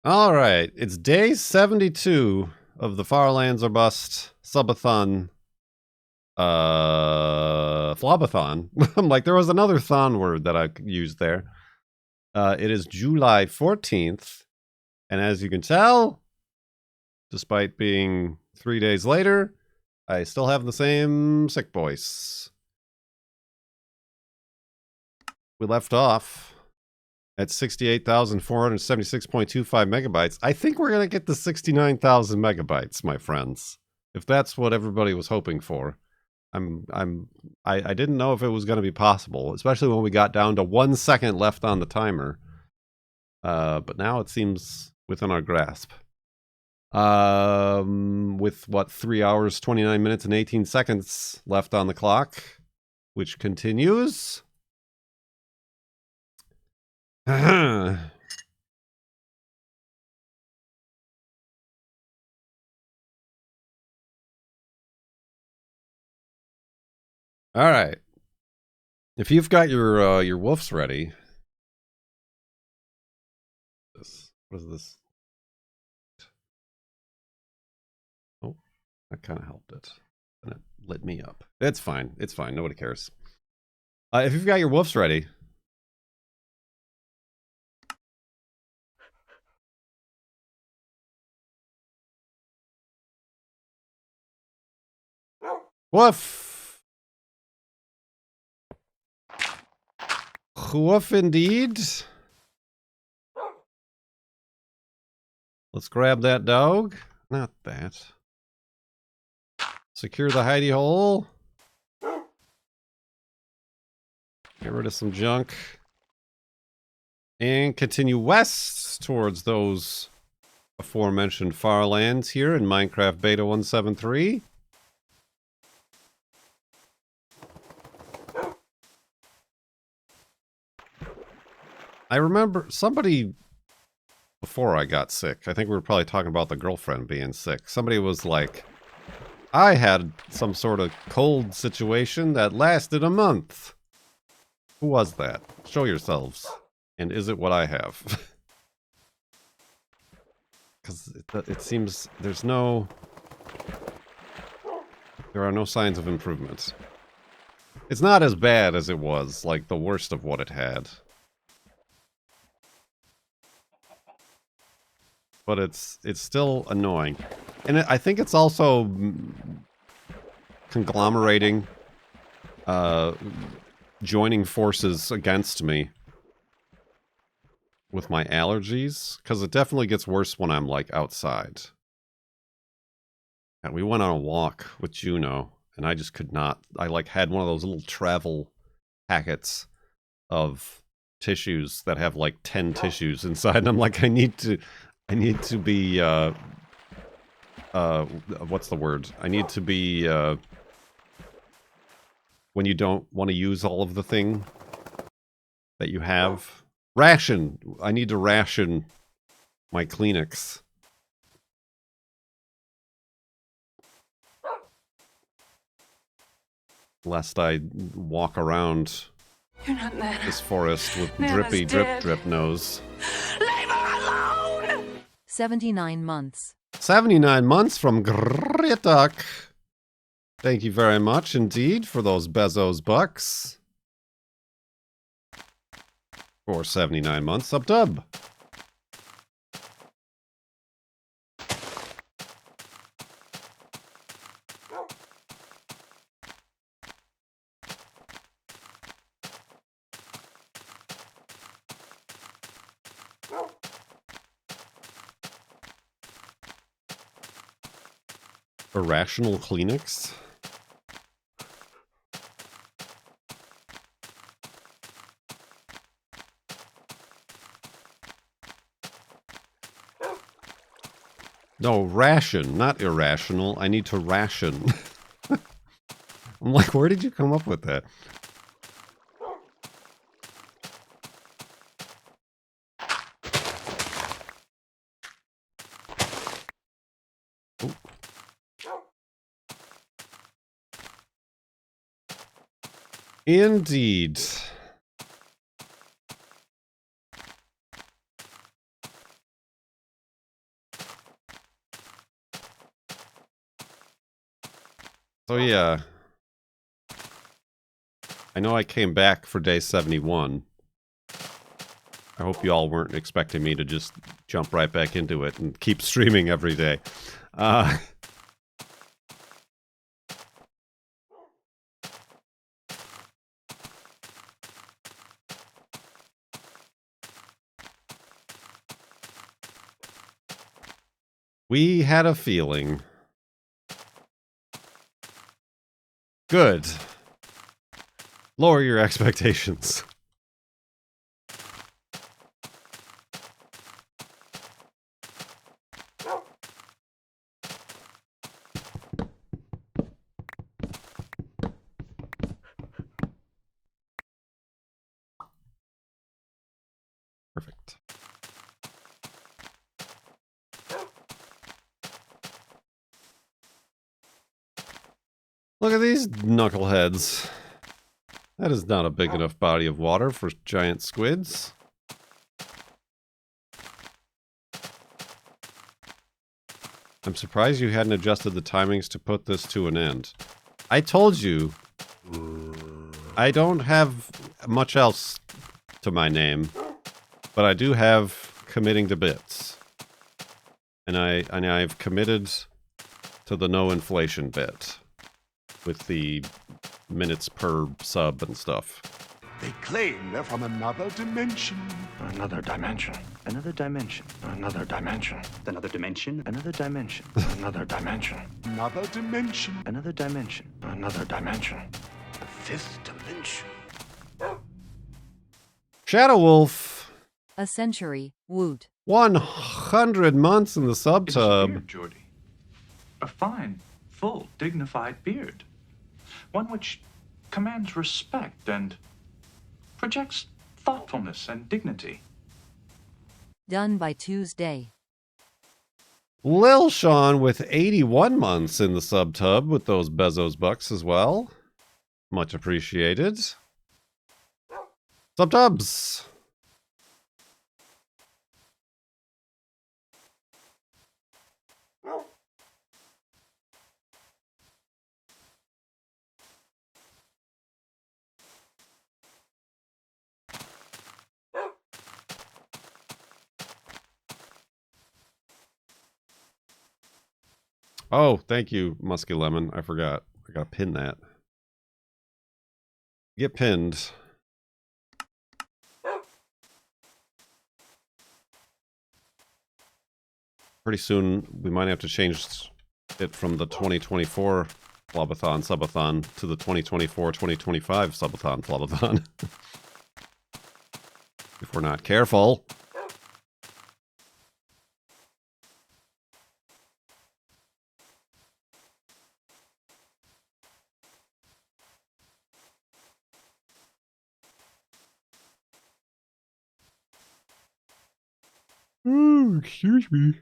All right, it's day 72 of the Farlands or Bust Subathon, FLoB-a-thon. I'm like, there was another thon word that I used there. It is July 14th, and as you can tell, despite being 3 days later, I still have the same sick voice. We left off at 68,476.25 megabytes. I think we're going to get to 69,000 megabytes, my friends. If that's what everybody was hoping for. I didn't know if it was going to be possible, especially when we got down to 1 second left on the timer. But now it seems within our grasp. With what, 3 hours, 29 minutes, and 18 seconds left on the clock, which continues. All right. If you've got your wolves ready, what is this? Oh, that kind of helped it, and it lit me up. It's fine. It's fine. Nobody cares. If you've got your wolves ready, woof, woof indeed. Let's grab that dog. Not that. Secure the hidey hole. Get rid of some junk. And continue west towards those aforementioned farlands here in Minecraft Beta 173. I remember somebody, before I got sick, I think we were probably talking about the girlfriend being sick. Somebody was like, I had some sort of cold situation that lasted a month. Who was that? Show yourselves. And is it what I have? Because it seems there are no signs of improvement. It's not as bad as it was, like the worst of what it had. But it's still annoying. And I think it's also conglomerating, joining forces against me with my allergies, because it definitely gets worse when I'm, like, outside. And we went on a walk with Juno, and I just could not, I, like, had one of those little travel packets of tissues that have, like, 10 tissues inside, and I'm like, I need to be, what's the word? I need to be, when you don't want to use all of the thing that you have. Ration! I need to ration my Kleenex. Lest I walk around this forest with drippy drip nose. Leave her alone! 79 months. 79 months from Grituk. Thank you very much indeed for those Bezos bucks. For 79 months, sub-dub. Irrational Kleenex? No, ration, not irrational. I need to ration. I'm like, where did you come up with that? Ooh. Indeed. So yeah, I know I came back for day 71. I hope you all weren't expecting me to just jump right back into it and keep streaming every day. We had a feeling. Good. Lower your expectations. Perfect. Look at these knuckleheads. That is not a big enough body of water for giant squids. I'm surprised you hadn't adjusted the timings to put this to an end. I told you, I don't have much else to my name, but I do have committing to bits. And I've committed to the no inflation bit with the minutes per sub and stuff. They claim they're from another dimension. Another dimension. Another dimension. Another dimension. Another dimension. Another dimension. Another dimension. Another dimension. Another dimension. Another dimension. The fifth dimension. Shadow Wolf. A century. Woot. 100 months in the sub It's a tub. beard, Geordie. A fine, full, dignified beard. One which commands respect and projects thoughtfulness and dignity. Done by Tuesday. Lil Sean with 81 months in the sub tub with those Bezos bucks as well. Much appreciated. Sub tubs. Oh, thank you, Musky Lemon. I forgot. I gotta pin that. Get pinned. Pretty soon, we might have to change it from the 2024 FLoB-a-thon Subathon to the 2024-2025 Subathon FLoB-a-thon. If we're not careful. Oh, excuse me.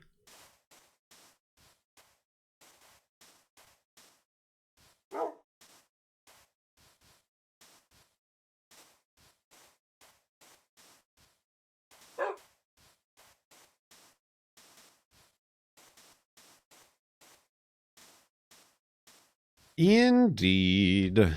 Indeed.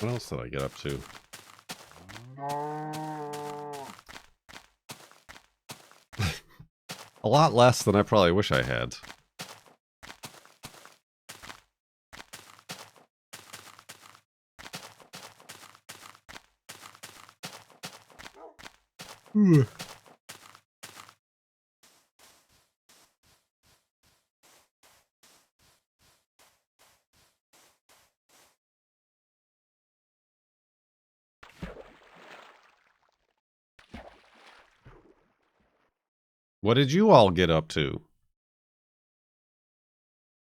What else did I get up to? A lot less than I probably wish I had. What did you all get up to?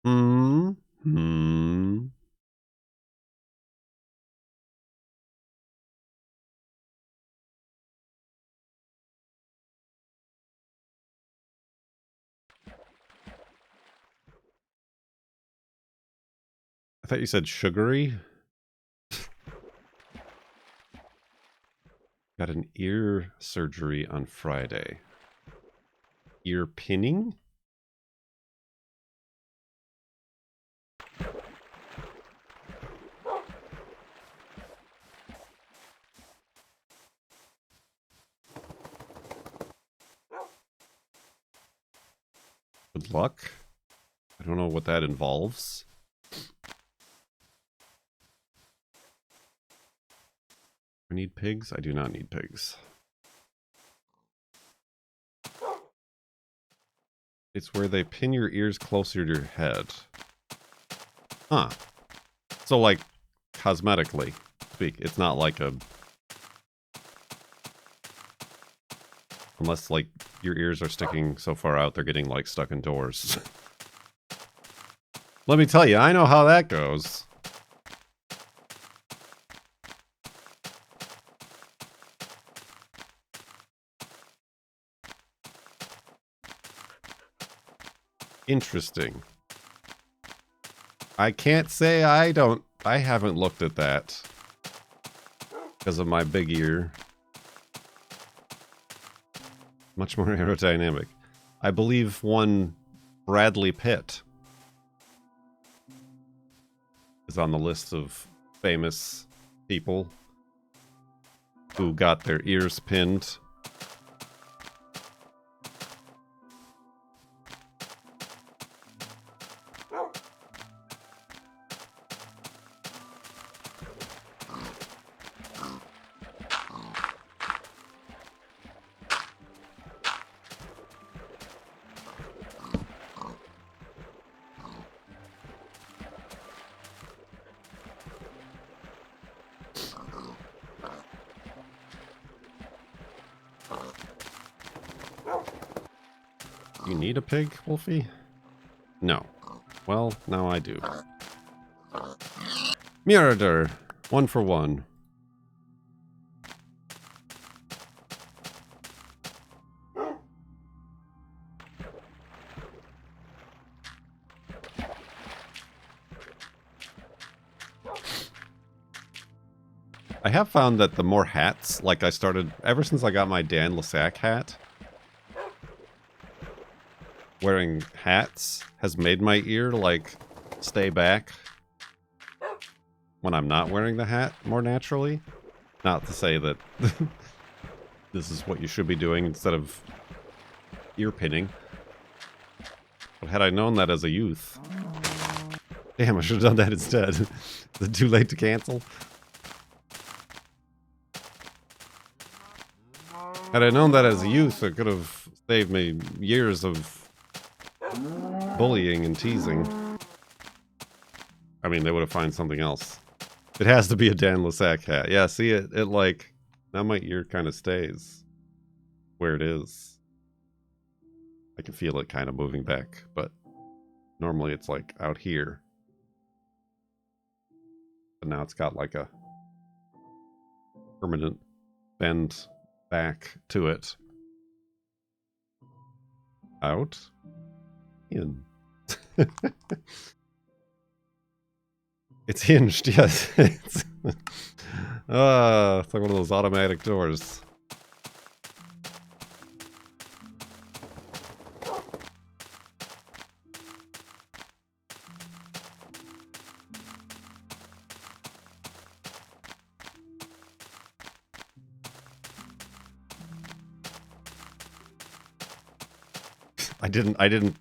Hmm. I thought you said sugary. Got an ear surgery on Friday. Ear pinning? Good luck. I don't know what that involves. I need pigs? I do not need pigs. It's where they pin your ears closer to your head. Huh. So, like, cosmetically speak, it's not like a... Unless, like, your ears are sticking so far out, they're getting, like, stuck in doors. Let me tell you, I know how that goes. Interesting. I can't say I haven't looked at that because of my big ear. Much more aerodynamic. I believe one Bradley Pitt is on the list of famous people who got their ears pinned. You need a pig, Wolfie? No. Well, now I do. Murder! 1 for 1. I have found that the more hats, like I started, ever since I got my Dan Lasac hat, wearing hats has made my ear, like, stay back when I'm not wearing the hat more naturally. Not to say that this is what you should be doing instead of ear pinning. But had I known that as a youth... Damn, I should have done that instead. Is it too late to cancel? Had I known that as a youth, it could have saved me years of bullying and teasing. I mean, they would have found something else. It has to be a Dan Lasac hat. Yeah, see, it like... Now my ear kind of stays where it is. I can feel it kind of moving back, but normally it's like out here. But now it's got like a permanent bend back to it. Out. In. It's hinged, yes. It's like one of those automatic doors. I didn't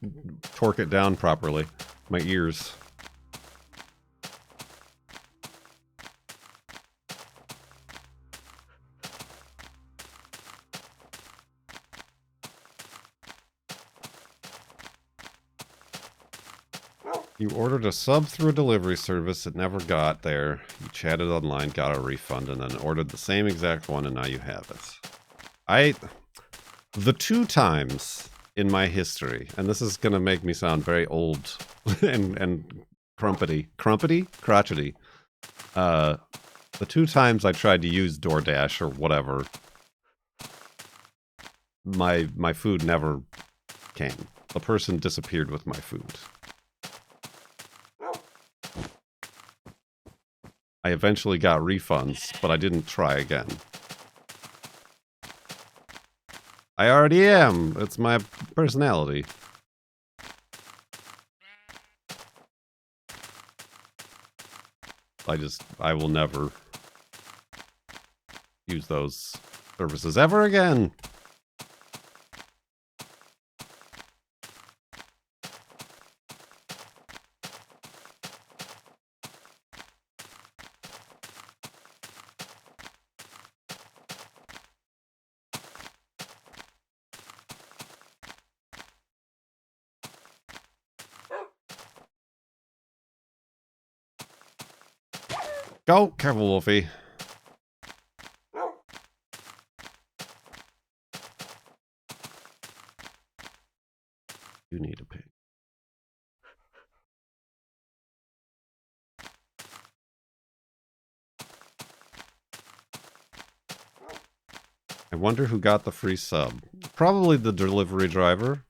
torque it down properly. My ears. You ordered a sub through a delivery service, it never got there. You chatted online, got a refund, and then ordered the same exact one, and now you have it. The 2 times in my history, and this is gonna make me sound very old and crotchety. The 2 times I tried to use DoorDash or whatever, my food never came. The person disappeared with my food. I eventually got refunds, but I didn't try again. I already am. It's my personality. I will never use those services ever again. Go, careful, Wolfie. You need a pig. I wonder who got the free sub. Probably the delivery driver.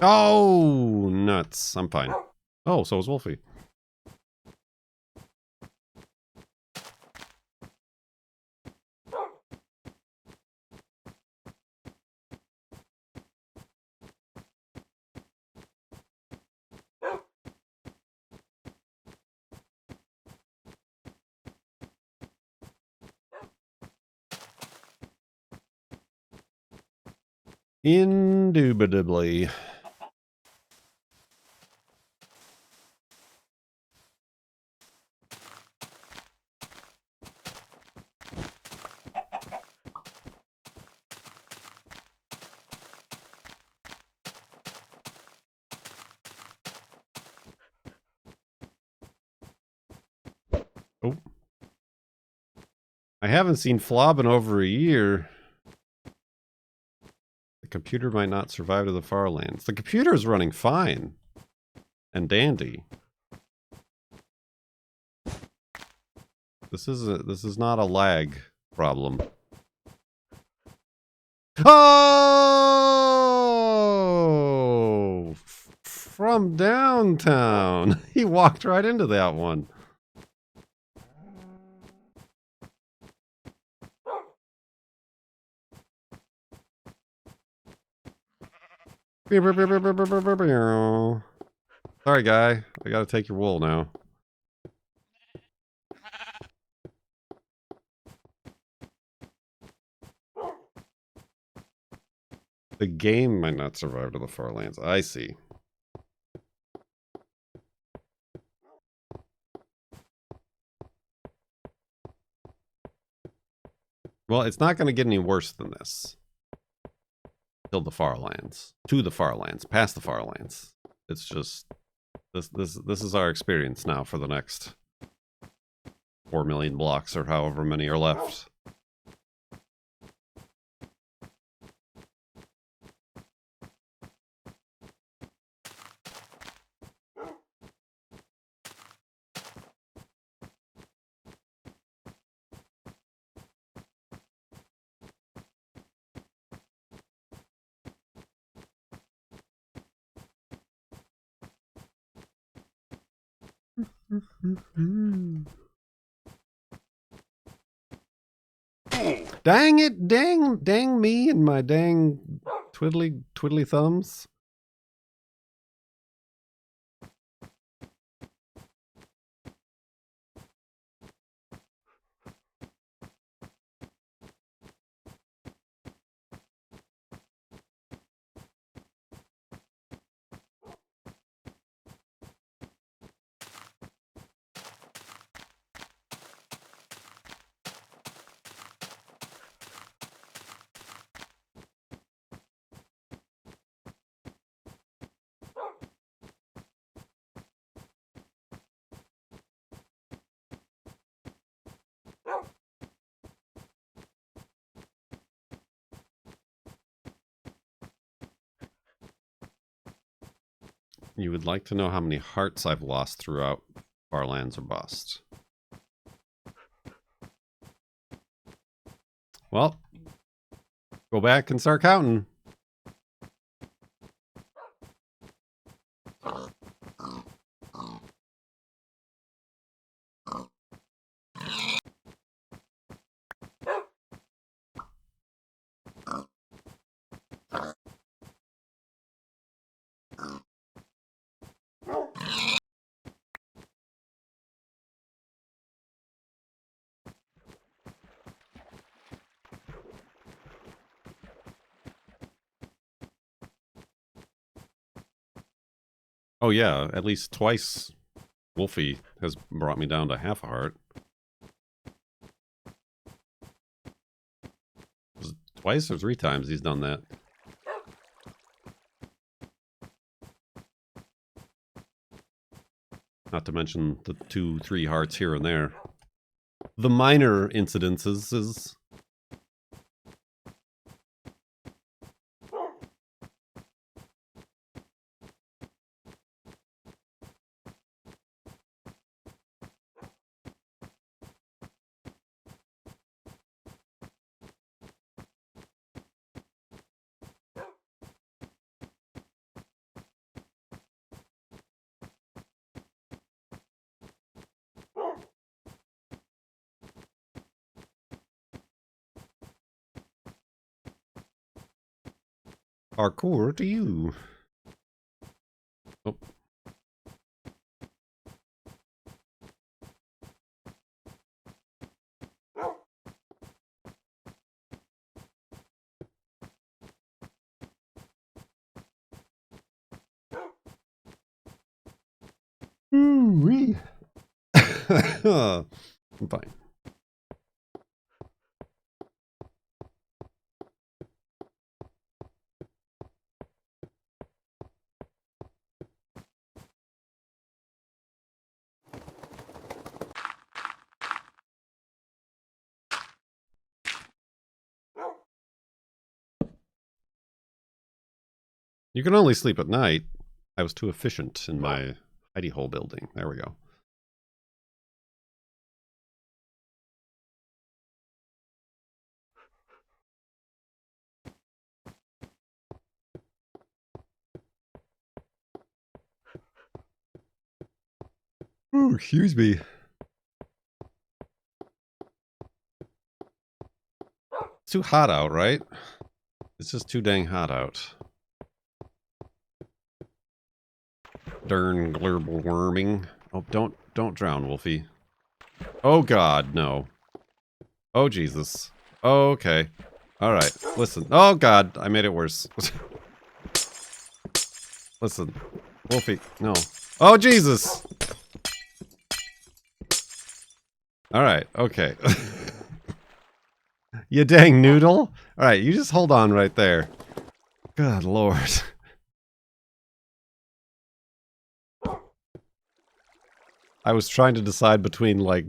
Oh, nuts. I'm fine. Oh, so is Wolfie. Indubitably. Oh. I haven't seen FLoB in over a year. The computer might not survive to the far lands. The computer is running fine and dandy. This is not a lag problem. Oh! From downtown. He walked right into that one. Sorry, guy. I gotta take your wool now. The game might not survive to the far lands. I see. Well, it's not going to get any worse than this. Till the far lands. To the far lands. Past the far lands. It's just... This is our experience now for the next 4 million blocks or however many are left. Dang it, dang me and my dang twiddly thumbs. You would like to know how many hearts I've lost throughout Farlands or Bust. Well, go back and start counting. Oh yeah, at least twice Wolfie has brought me down to half a heart. Was it twice or 3 times he's done that? Not to mention the 2-3 hearts here and there. The minor incidences is... Parkour to you. Oh. Ooh-wee. I'm fine. You can only sleep at night. I was too efficient in my hidey hole building. There we go. Ooh, excuse me. It's too hot out, right? It's just too dang hot out. Darn global warming. Oh, don't drown, Wolfie. Oh God, no. Oh Jesus. Oh, okay. All right. Listen. Oh God, I made it worse. Listen, Wolfie. No. Oh Jesus. All right. Okay. You dang noodle. All right, you just hold on right there. Good Lord. I was trying to decide between, like,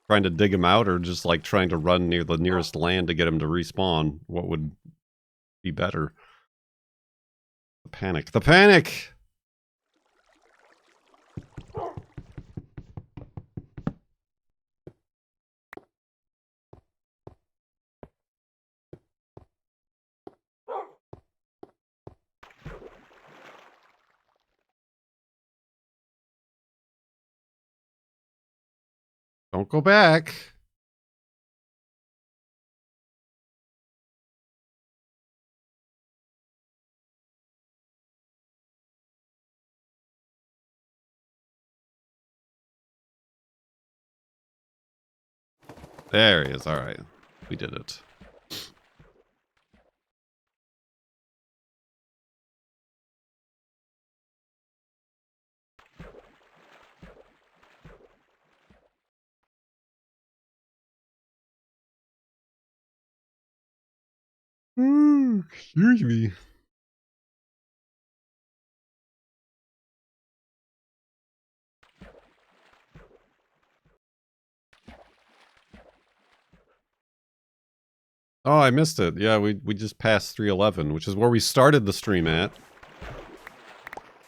trying to dig him out or just, like, trying to run near the nearest land to get him to respawn. What would be better? The panic. The panic! Don't go back. There he is. All right. We did it. Excuse me. Oh, I missed it. Yeah, we just passed 311, which is where we started the stream at.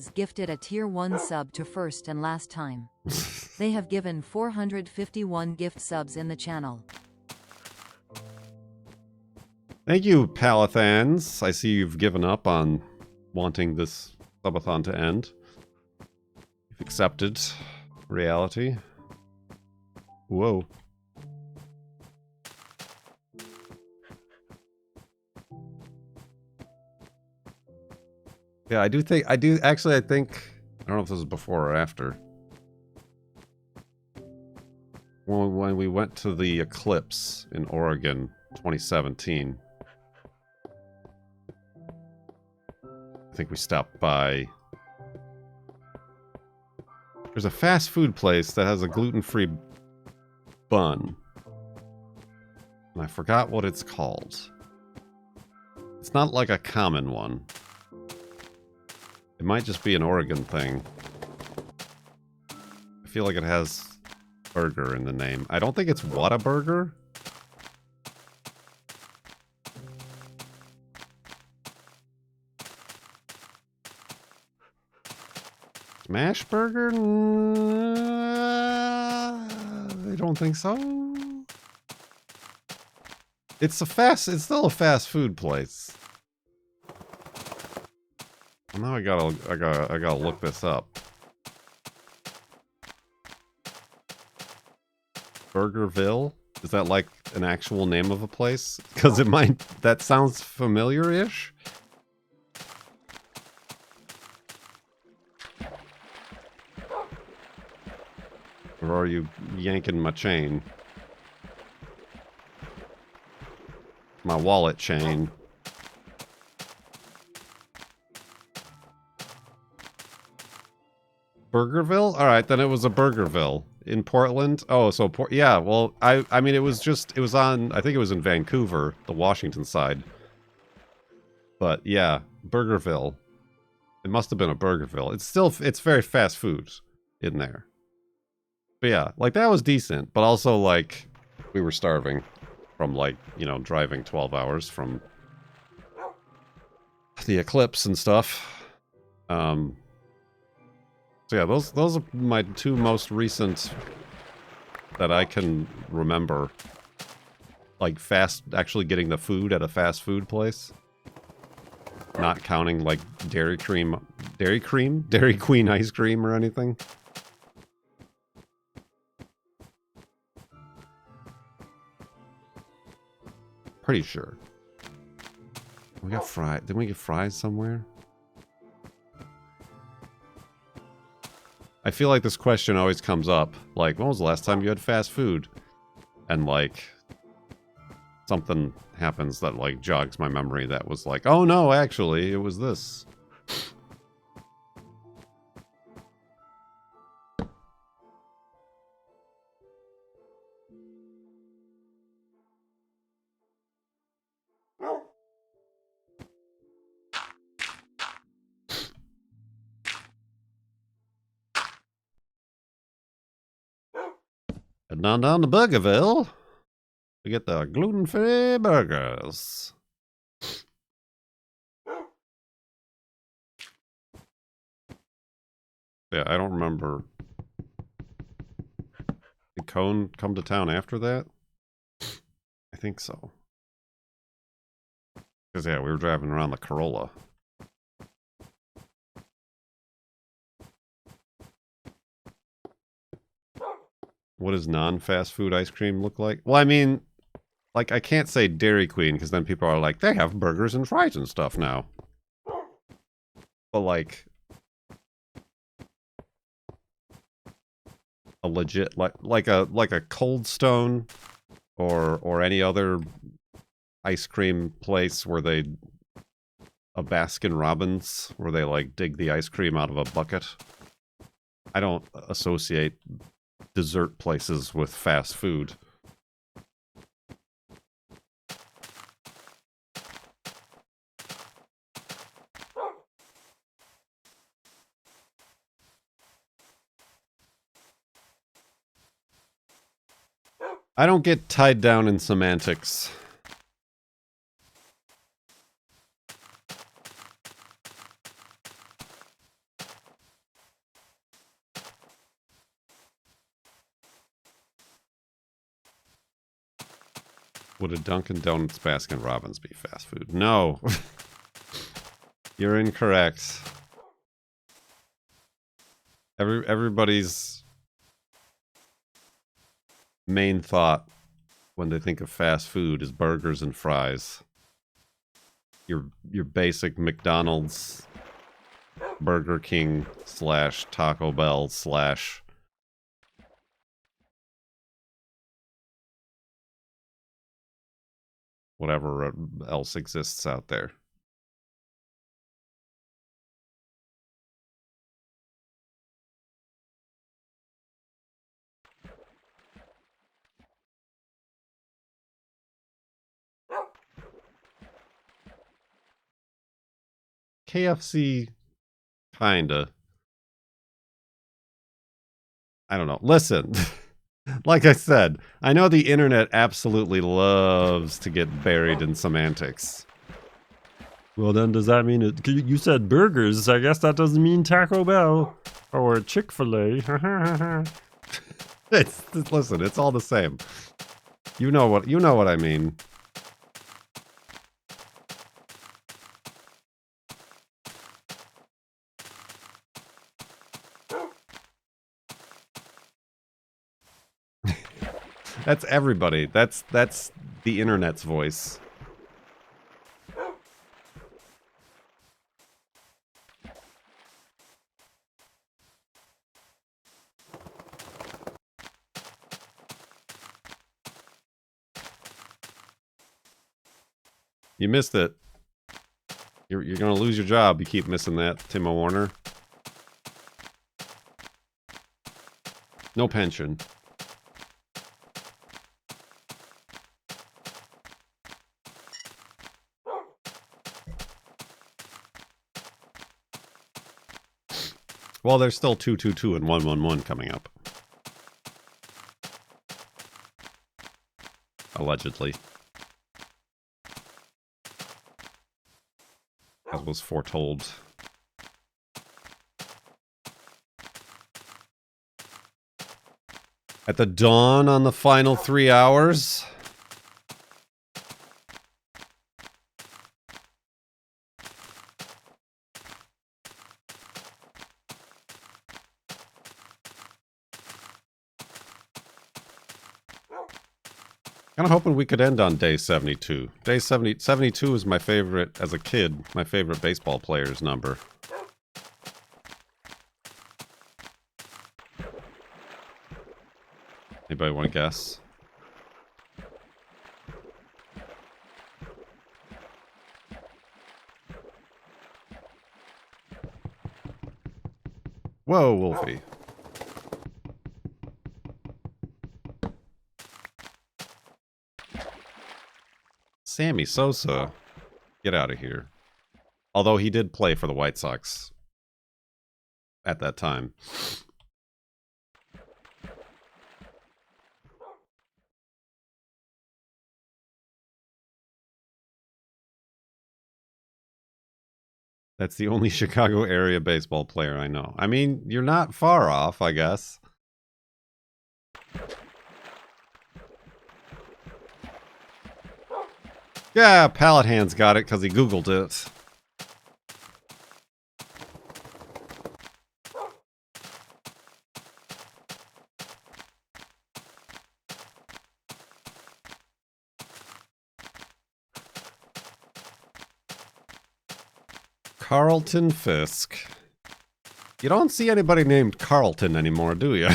Fans gifted a Tier 1 sub to first and last time. They have given 451 gift subs in the channel. Thank you, Palathans. I see you've given up on wanting this subathon to end. You've accepted reality. Whoa. Yeah, I think, I think, I don't know if this is before or after. When we went to the eclipse in Oregon, 2017. I think we stopped by... There's a fast food place that has a gluten-free bun. And I forgot what it's called. It's not like a common one. It might just be an Oregon thing. I feel like it has burger in the name. I don't think it's Whataburger. Smash Burger? I don't think so. It's still a fast food place. Now I gotta look this up. Burgerville? Is that like an actual name of a place? Because it might, that sounds familiar-ish. Or are you yanking my chain? My wallet chain. Burgerville? Alright, then it was a Burgerville. In Portland? Oh, so, yeah, well, I mean, it was on, I think it was in Vancouver, the Washington side. But, yeah, Burgerville. It must have been a Burgerville. It's very fast food in there. But yeah, like, that was decent, but also, like, we were starving from, like, you know, driving 12 hours from the eclipse and stuff. So yeah, those are my two most recent that I can remember. Like actually getting the food at a fast food place. Not counting like Dairy Queen ice cream or anything. Pretty sure. We got fried. Didn't we get fries somewhere? I feel like this question always comes up. Like, when was the last time you had fast food? And, like, something happens that, like, jogs my memory that was like, oh no, actually, it was this. And down to Burgerville, we get the gluten-free burgers. Yeah, I don't remember. Did Cone come to town after that? I think so. Because, yeah, we were driving around the Corolla. What does non-fast food ice cream look like? Well, I mean, like, I can't say Dairy Queen, because then people are like, they have burgers and fries and stuff now. But, like, a legit, like a Cold Stone or any other ice cream place where a Baskin Robbins, where they, like, dig the ice cream out of a bucket. I don't associate dessert places with fast food. I don't get tied down in semantics. Would a Dunkin' Donuts Baskin Robbins be fast food? No. You're incorrect. Everybody's main thought when they think of fast food is burgers and fries. Your basic McDonald's, Burger King / Taco Bell / whatever else exists out there. KFC, kinda. I don't know. Listen, like I said, I know the internet absolutely loves to get buried in semantics. Well, then does that mean it? You said burgers. I guess that doesn't mean Taco Bell or Chick-fil-A. Listen, it's all the same. You know what I mean. That's everybody. That's the internet's voice. You missed it. You're gonna lose your job. You keep missing that, Timo Warner. No pension. Well, there's still 222 and 111 coming up. Allegedly. As was foretold. At the dawn on the final 3 hours. Kind of hoping we could end on day 72. Day 72 is my favorite, as a kid, my favorite baseball player's number. Anybody want to guess? Whoa, Wolfie. Sammy Sosa. Get out of here. Although he did play for the White Sox at that time. That's the only Chicago area baseball player I know. I mean, you're not far off, I guess. Yeah, Pallet Hands got it because he Googled it. Carlton Fisk. You don't see anybody named Carlton anymore, do you?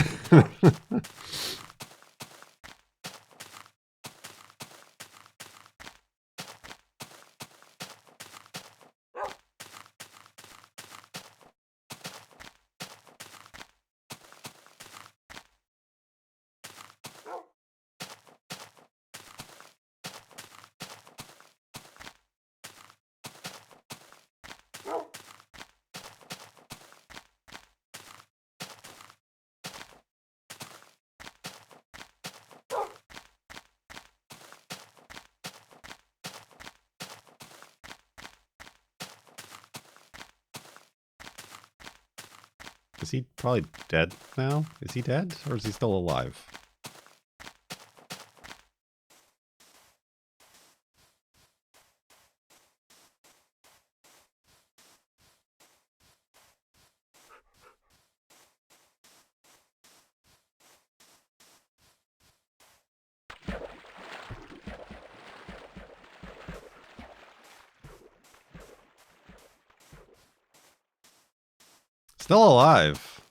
Is he probably dead now? Is he dead? Or is he still alive? Still alive.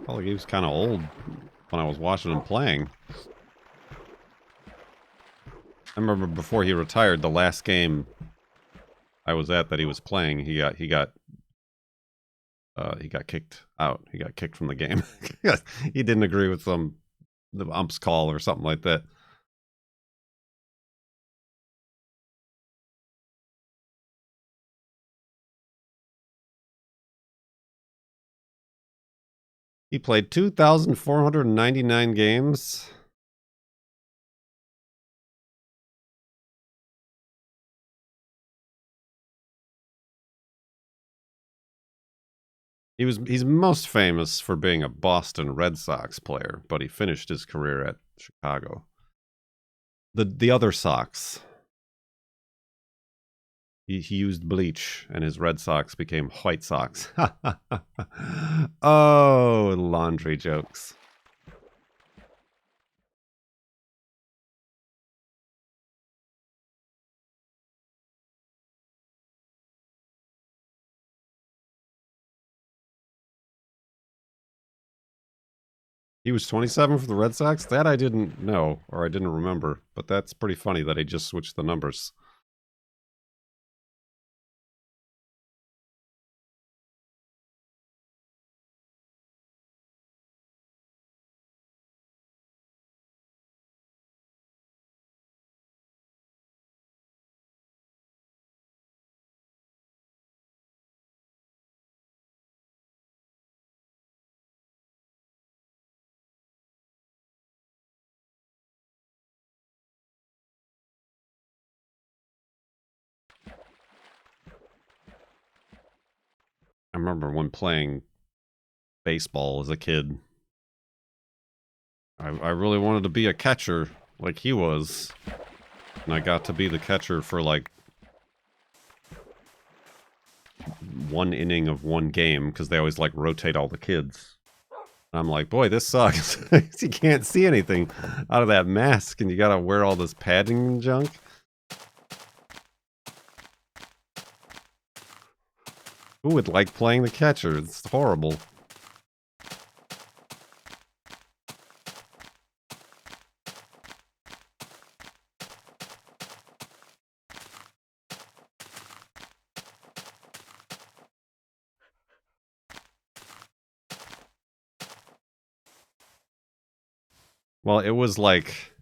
Felt like he was kind of old when I was watching him playing. I remember before he retired, the last game I was at that he was playing, he got kicked out. He got kicked from the game. He didn't agree with the ump's call or something like that. He played 2,499 games. He's most famous for being a Boston Red Sox player, but he finished his career at Chicago. The other Sox. He used bleach, and his Red Sox became White Sox. Oh, laundry jokes. He was 27 for the Red Sox? That I didn't know, or I didn't remember. But that's pretty funny that he just switched the numbers. I remember when playing baseball as a kid, I really wanted to be a catcher like he was. And I got to be the catcher for like one inning of one game because they always like rotate all the kids. I'm like, boy, this sucks. You can't see anything out of that mask and you gotta wear all this padding and junk. Who would like playing the catcher? It's horrible. Well, it was like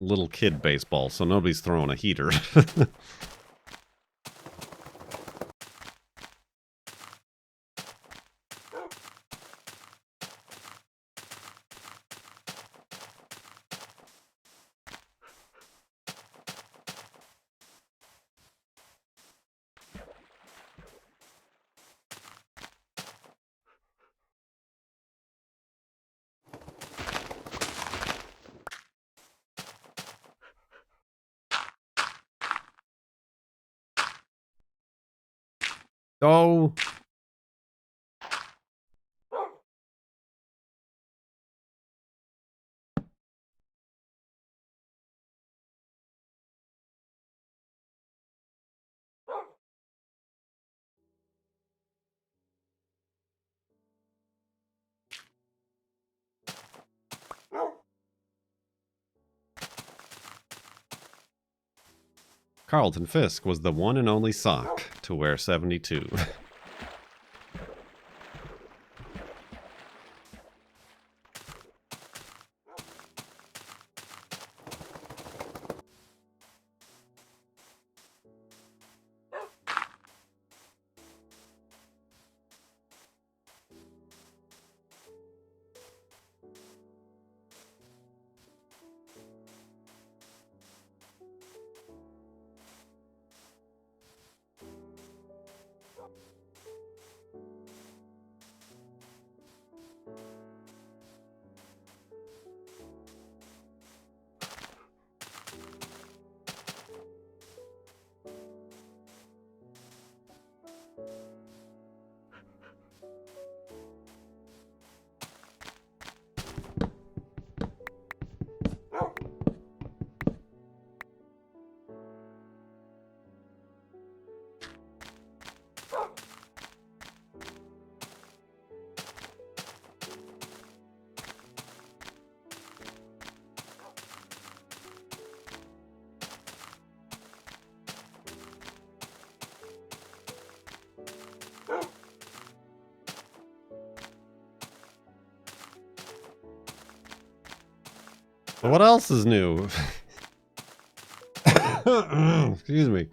little kid baseball, so nobody's throwing a heater. Oh. Carlton Fisk was the one and only sock to wear 72. So what else is new? Excuse me.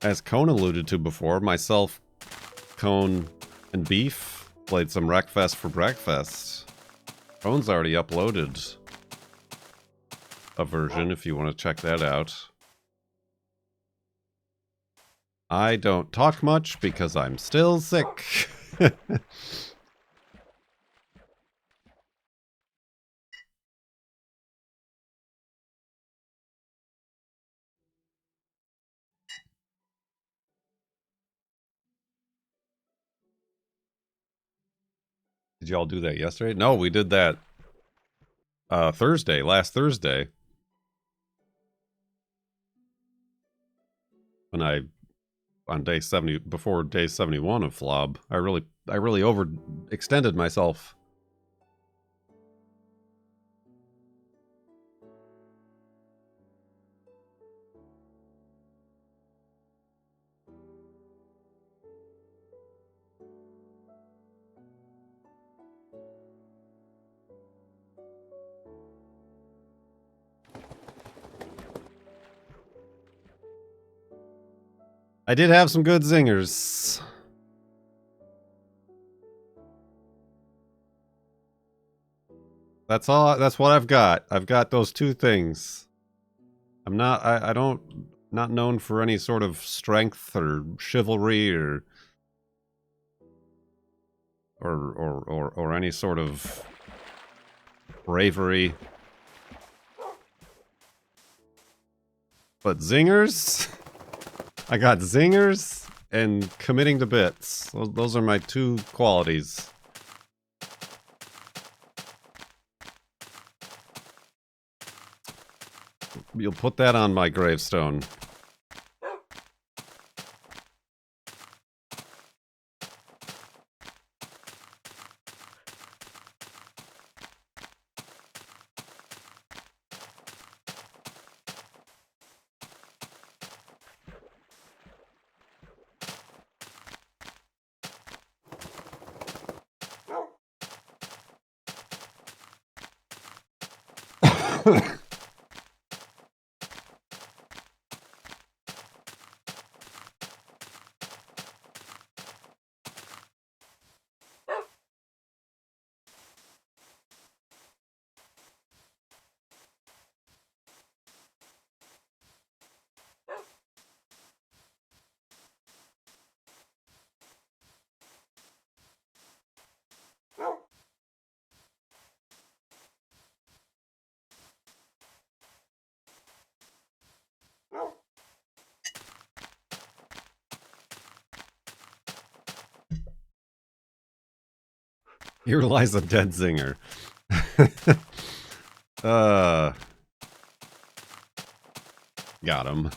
As Cone alluded to before, myself, Cone, and Beef played some Recfest for Breakfast. Cone's already uploaded a version if you want to check that out. I don't talk much because I'm still sick. Did y'all do that yesterday? No, we did that Thursday, last Thursday. When on day 70, before day 71 of FLoB, I really overextended myself. I did have some good zingers. That's all. That's what I've got. I've got those two things. I'm not. I don't. Not known for any sort of strength or chivalry or any sort of bravery. But zingers. I got zingers and committing to bits. Those are my two qualities. You'll put that on my gravestone. Here lies a dead zinger. Got him.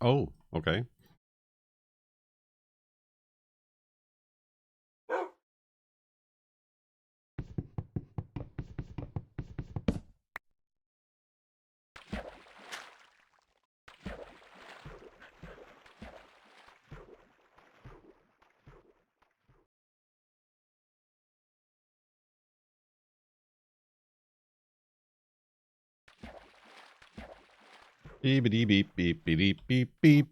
Oh, okay. Beep beep beep beep beep beep beep.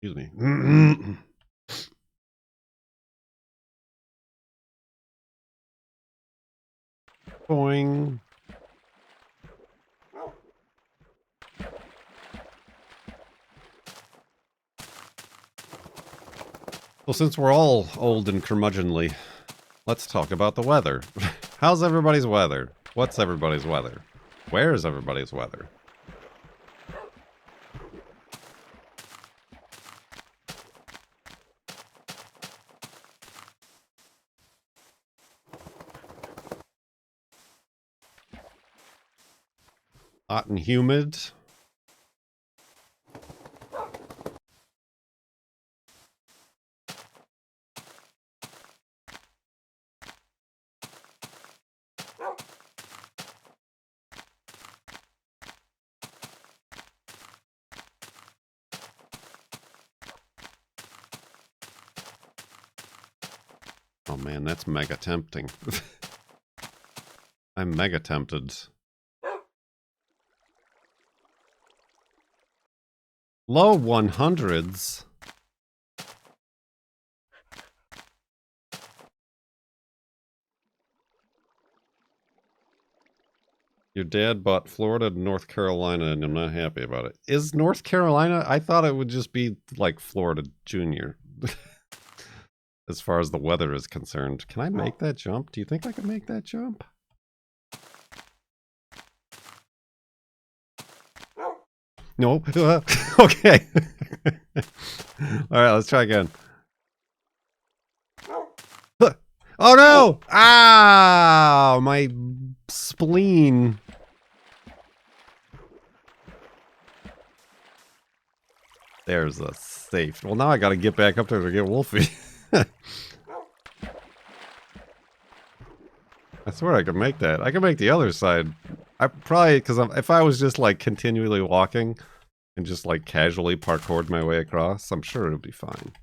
Excuse me. Boing. Well, since we're all old and curmudgeonly, let's talk about the weather. How's everybody's weather? What's everybody's weather? Where's everybody's weather? Hot and humid. Oh man, that's mega tempting. I'm mega tempted. Low 100s. Your dad bought Florida and North Carolina, and I'm not happy about it. Is North Carolina? I thought it would just be like Florida Junior. As far as the weather is concerned. Can I make that jump? Do you think I can make that jump? No. Okay. Alright, let's try again. Oh no! Ah! My spleen. There's a safe. Well, now I gotta get back up there to get Wolfie. I swear I could make that. I could make the other side. I probably, because if I was just like continually walking and just like casually parkoured my way across, I'm sure it would be fine.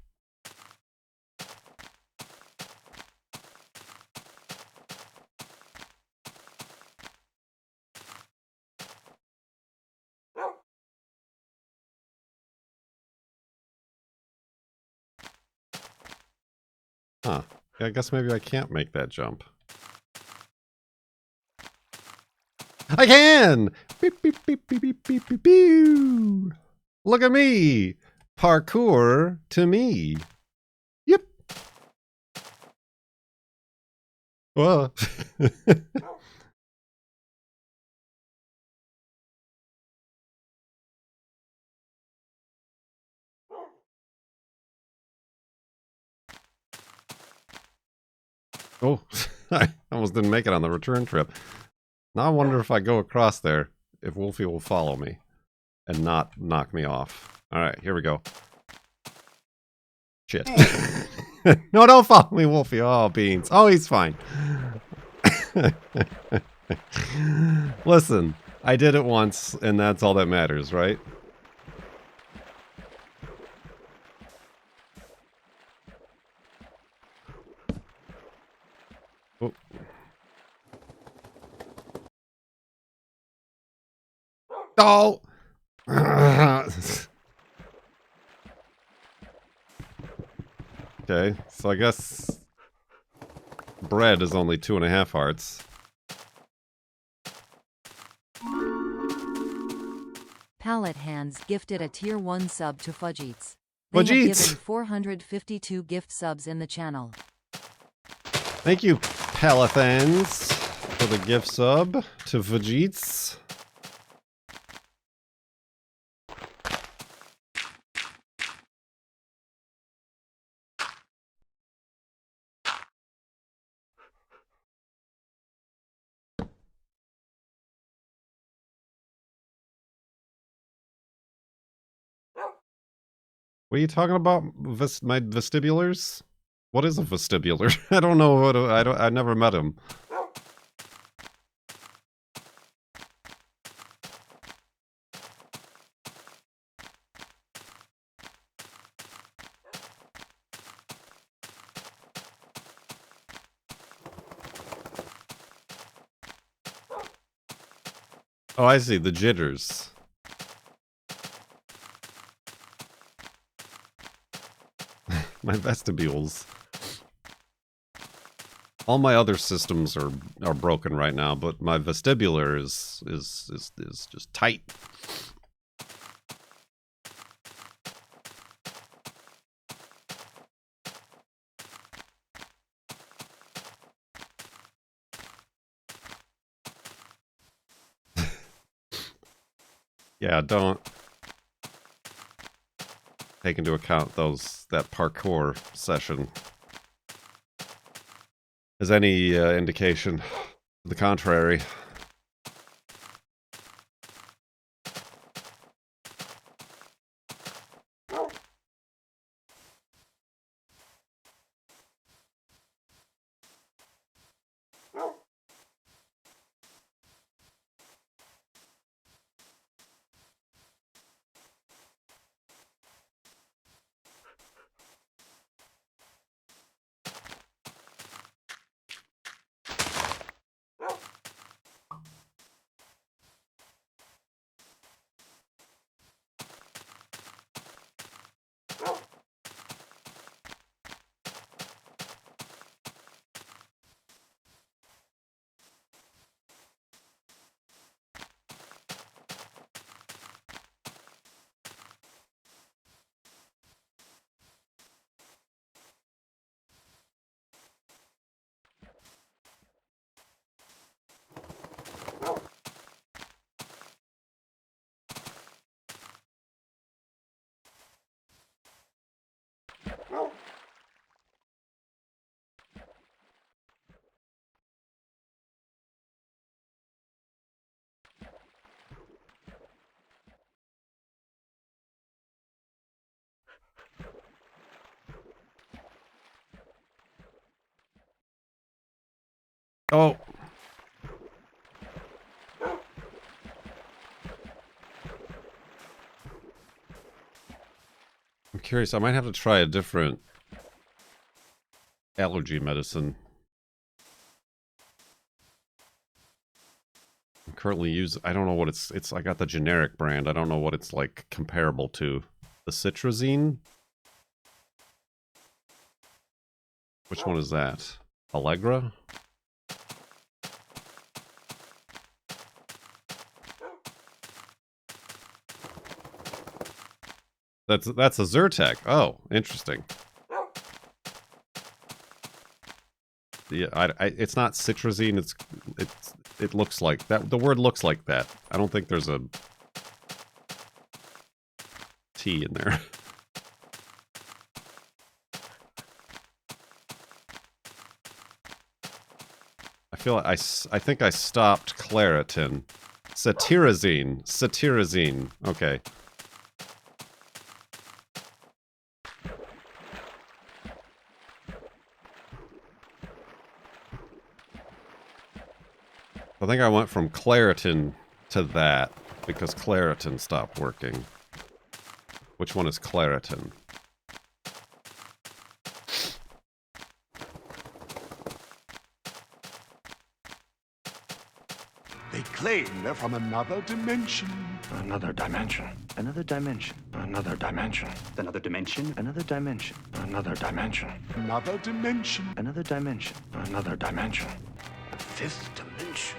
Huh. Yeah, I guess maybe I can't make that jump. I can! Beep, beep, beep, beep, beep, beep, beep, beep. Look at me! Parkour to me. Yep. Whoa. Oh, I almost didn't make it on the return trip. Now I wonder if I go across there, if Wolfie will follow me and not knock me off. Alright, here we go. Shit. No, don't follow me, Wolfie. Oh, beans. Oh, he's fine. Listen, I did it once, and that's all that matters, right? Oh. Oh! Okay, so I guess bread is only 2.5 hearts. Palette Hands gifted a tier 1 sub to Fudgeets. They have Fudgeets! given 452 gift subs in the channel. Thank you, Palathans, for the gift sub to Vtubers. What are you talking about? My vestibulars? What is a vestibular? I don't know what. I never met him. Oh, I see. The jitters. My vestibules. All my other systems are broken right now, but my vestibular is just tight. Yeah, don't take into account that parkour session as any indication to the contrary. Oh. I'm curious. I might have to try a different allergy medicine. I'm currently using... I don't know what it's... I got the generic brand. I don't know what it's like comparable to. The citrazine? Which one is that? Allegra? That's a Zyrtec. Oh, interesting. Yeah, it's not citrazine. It looks like that. The word looks like that. I don't think there's a T in there. I feel like I think I stopped Claritin. Cetirizine. Cetirizine. Okay. I think I went from Claritin to that because Claritin stopped working. Which one is Claritin? They claim they're from another dimension. Another dimension. Another dimension. Another dimension. Another dimension. Another dimension. Another dimension. Another dimension. Another dimension. Another dimension. The fifth dimension.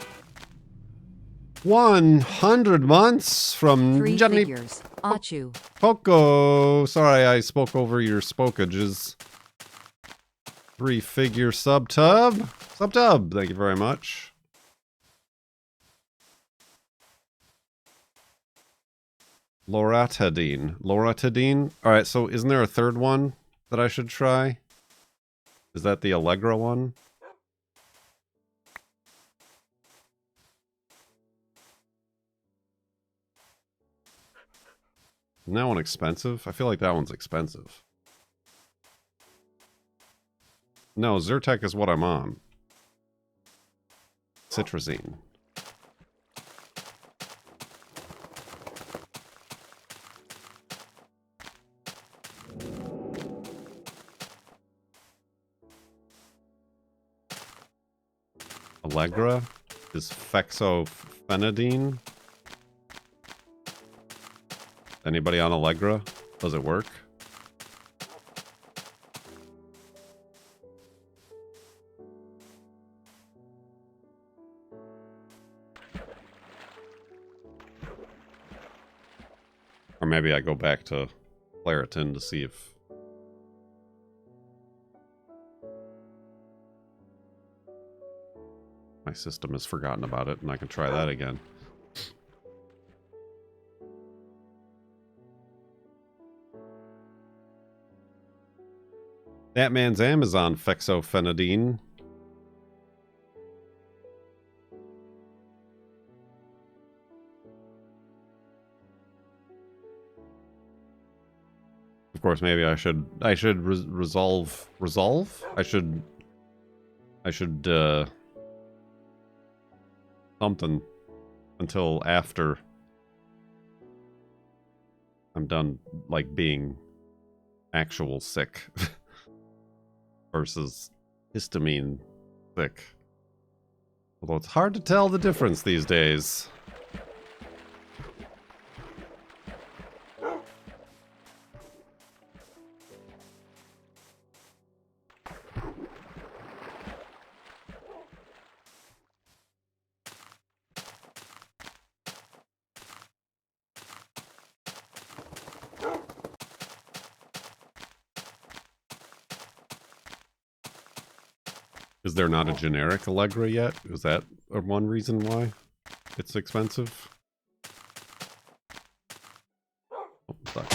100 months from 3 Johnny figures. Achu. Poco. Sorry, I spoke over your spokages. 3-figure sub-tub. Sub-tub, thank you very much. Loratadine. Loratadine? Alright, so isn't there a third one that I should try? Is that the Allegra one? Isn't that one expensive? I feel like that one's expensive. No, Zyrtec is what I'm on. Citrazine. Allegra is fexofenadine. Anybody on Allegra? Does it work? Or maybe I go back to Claritin to see if... my system has forgotten about it and I can try that again. That man's Amazon fexofenadine. Of course, maybe I should resolve. I should something until after I'm done, like, being actual sick versus histamine sick. Although it's hard to tell the difference these days. Is there not a generic Allegra yet? Is that one reason why it's expensive? Oh, fuck.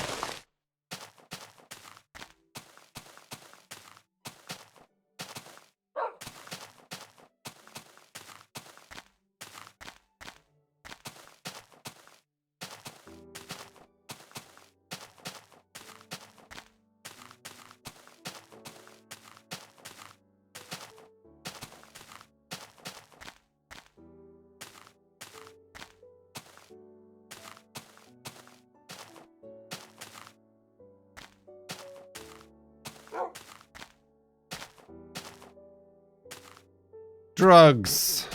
Drugs!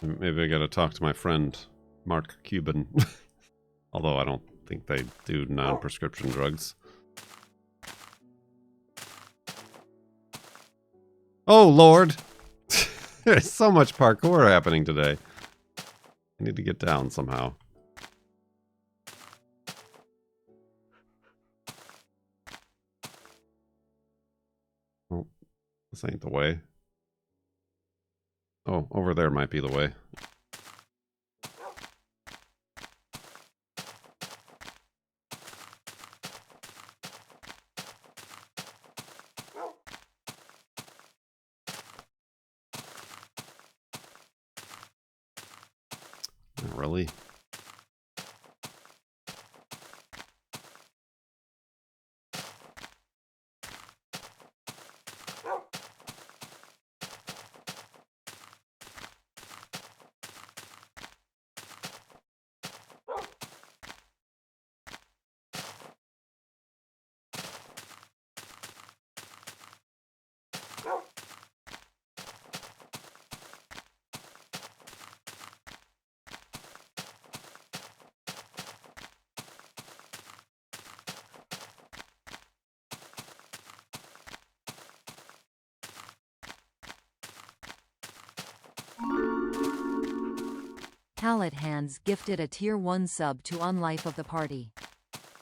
Maybe I gotta talk to my friend, Mark Cuban. Although I don't think they do non-prescription drugs. Oh, Lord! There's so much parkour happening today. I need to get down somehow. Oh, this ain't the way. Oh, over there might be the way. Not really. Palette Hands gifted a Tier 1 sub to Unlife of the party.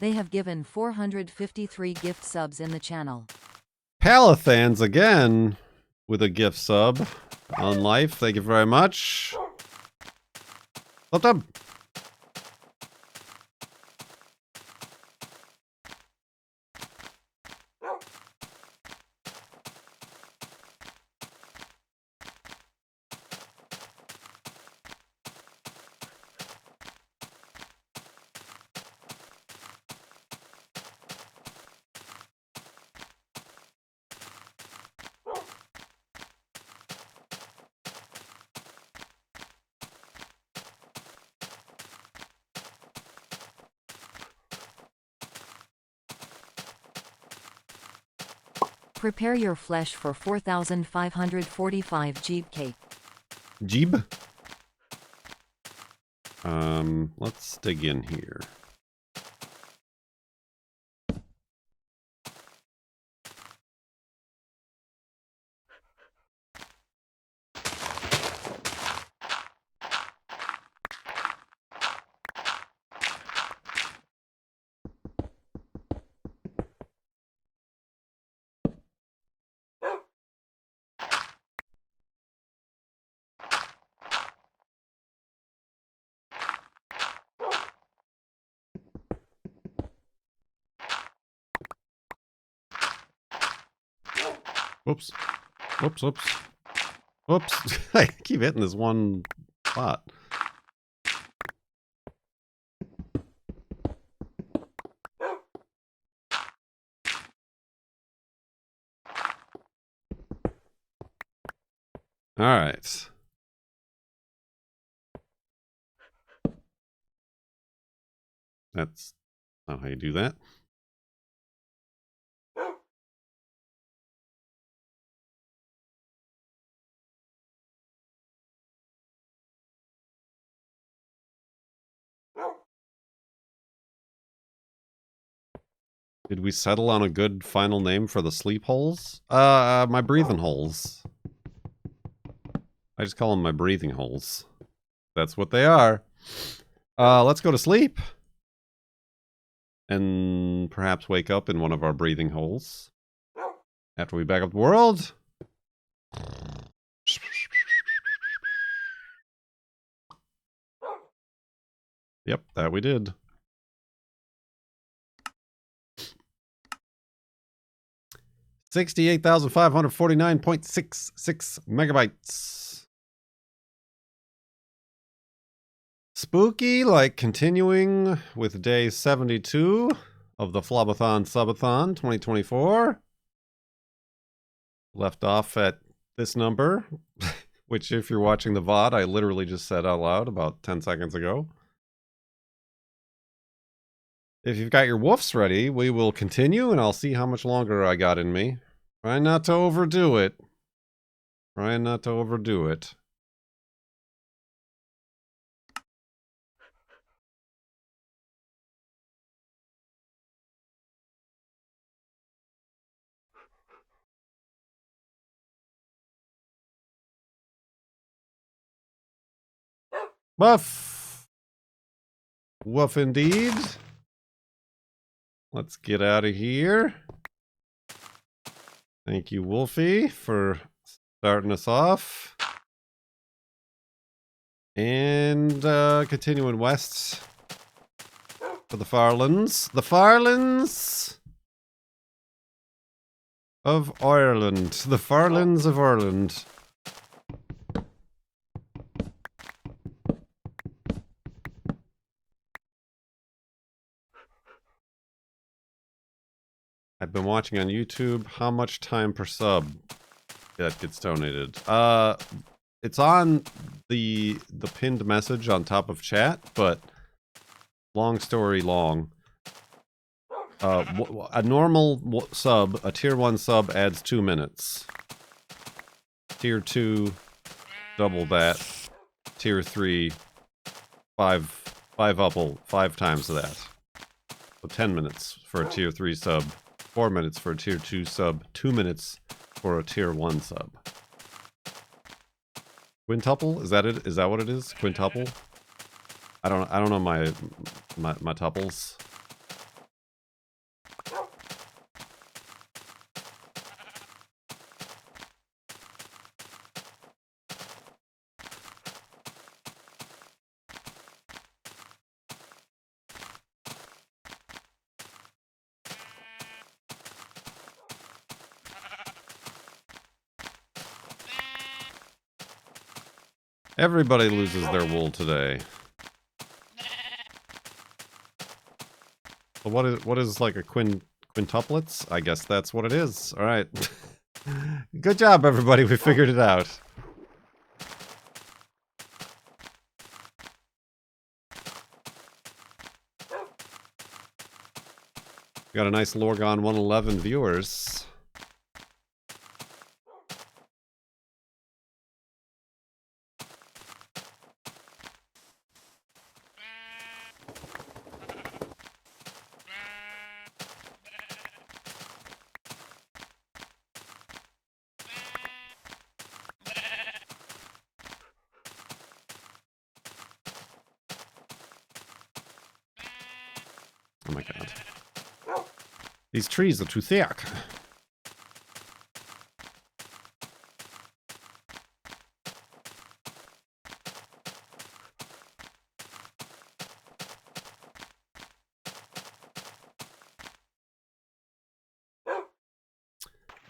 They have given 453 gift subs in the channel. Palathans again with a gift sub on life. Thank you very much. Welcome. Prepare your flesh for 4,545 Jeeb cake. Jeeb. Let's dig in here. Whoops. Whoops, whoops. Whoops. I keep hitting this one spot. All right. That's not how you do that. Did we settle on a good final name for the sleep holes? My breathing holes. I just call them my breathing holes. That's what they are. Let's go to sleep. And perhaps wake up in one of our breathing holes. After we back up the world. Yep, that we did. $68,549.66 megabytes. Spooky, like continuing with day 72 of the FLoB-a-thon Subathon 2024. Left off at this number, which if you're watching the VOD, I literally just said out loud about 10 seconds ago. If you've got your woofs ready, we will continue, and I'll see how much longer I got in me. Try not to overdo it. Try not to overdo it. Woof! Woof indeed. Let's get out of here. Thank you, Wolfie, for starting us off. And continuing west for the Farlands. The Farlands of Ireland. The Farlands of Ireland. I've been watching on YouTube. How much time per sub that gets donated? It's on the pinned message on top of chat, but long story long. A normal sub, a tier 1 sub adds 2 minutes. Tier 2, double that. Tier 3, 5 times that. So 10 minutes for a tier 3 sub. 4 minutes for a tier 2 sub, 2 minutes for a tier 1 sub. Quintuple? Is that it? Is that what it is? Quintuple? I don't know my tuples. Everybody loses their wool today. So what is like a quintuplets? I guess that's what it is. All right. Good job, everybody. We figured it out. We got a nice Lorgon 111 viewers. Oh my god. These trees are too thick.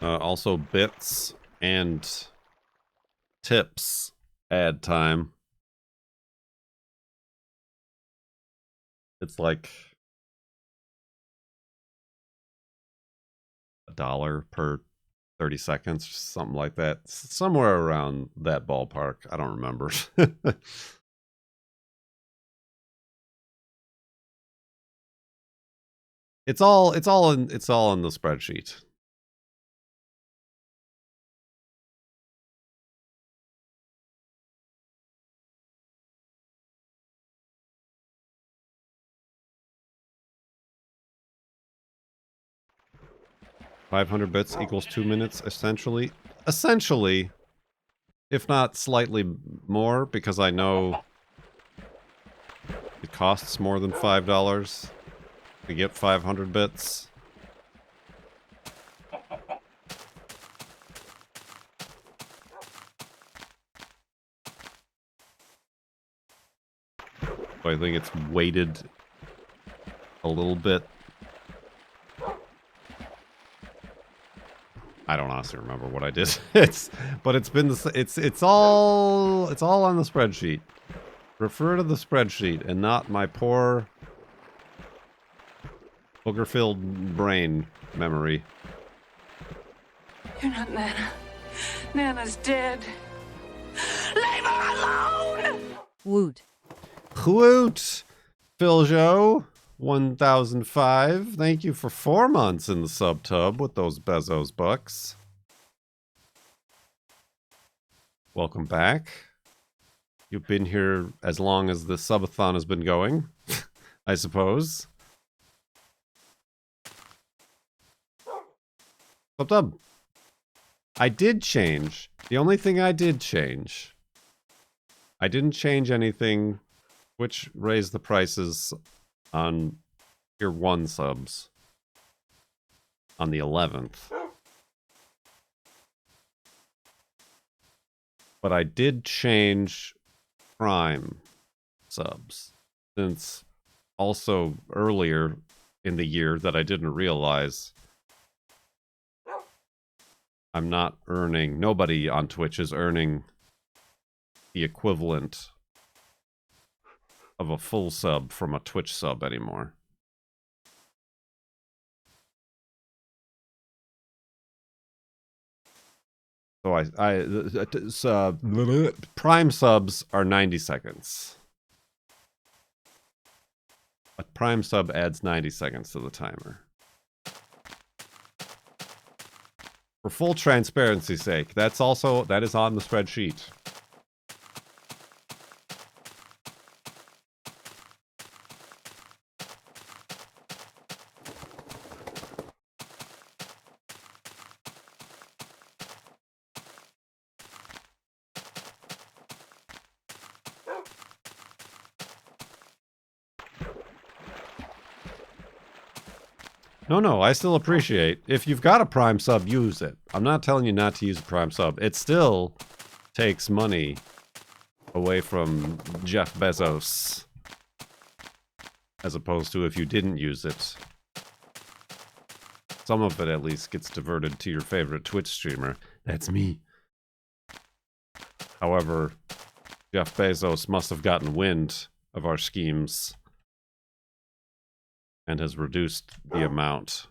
Also bits and tips ad time. It's like $1 per 30 seconds, something like that. Somewhere around that ballpark. I don't remember. It's all in the spreadsheet. $500 bits equals 2 minutes, essentially. Essentially, if not slightly more, because I know it costs more than $5 to get 500 bits. So I think it's weighted a little bit. I don't honestly remember what I did. It's all on the spreadsheet. Refer to the spreadsheet and not my poor booger-filled brain memory. You're not Nana. Nana's dead. Leave her alone! Woot. Woot! Philjo, 1005. Thank you for 4 months in the sub-tub with those Bezos bucks. Welcome back. You've been here as long as the subathon has been going, I suppose. Sub-tub. I did change. The only thing I did change. I didn't change anything which raised the prices on tier 1 subs on the 11th. But I did change Prime subs, since also earlier in the year that I didn't realize I'm not earning, nobody on Twitch is earning the equivalent of a full sub from a Twitch sub anymore. So Prime subs are 90 seconds. A Prime sub adds 90 seconds to the timer. For full transparency's sake, that is on the spreadsheet. No, I still appreciate. If you've got a Prime sub, use it. I'm not telling you not to use a Prime sub. It still takes money away from Jeff Bezos. As opposed to if you didn't use it. Some of it at least gets diverted to your favorite Twitch streamer. That's me. However, Jeff Bezos must have gotten wind of our schemes and has reduced the amount.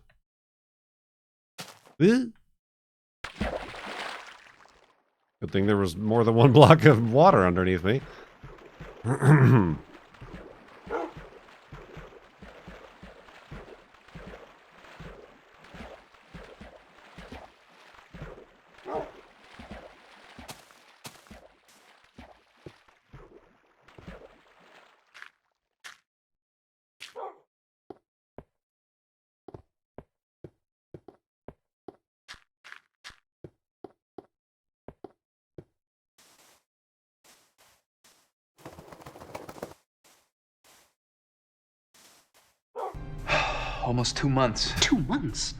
Good thing there was more than one block of water underneath me. Almost 2 months. 2 months?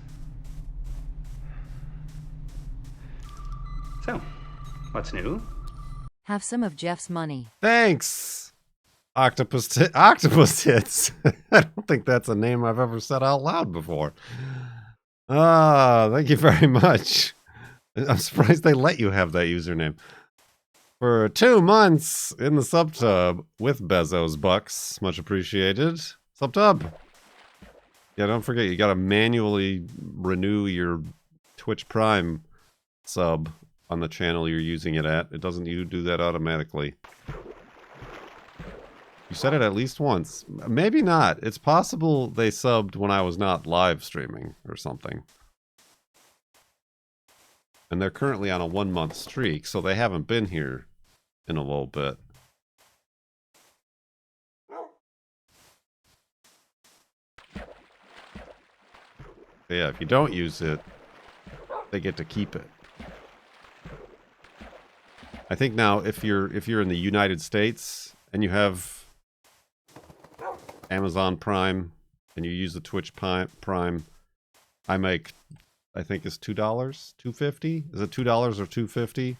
So, what's new? Have some of Jeff's money. Thanks, Octopus Tits. I don't think that's a name I've ever said out loud before. Ah, thank you very much. I'm surprised they let you have that username. For 2 months in the subtub with Bezos bucks. Much appreciated. Subtub. Yeah, don't forget, you gotta manually renew your Twitch Prime sub on the channel you're using it at. It doesn't you do that automatically. You said it at least once. Maybe not. It's possible they subbed when I was not live streaming or something. And they're currently on a 1-month streak, so they haven't been here in a little bit. But yeah, if you don't use it, they get to keep it. I think now if you're in the United States and you have Amazon Prime and you use the Twitch Prime, I make, I think it's $2, $2.50. Is it $2 or $2.50?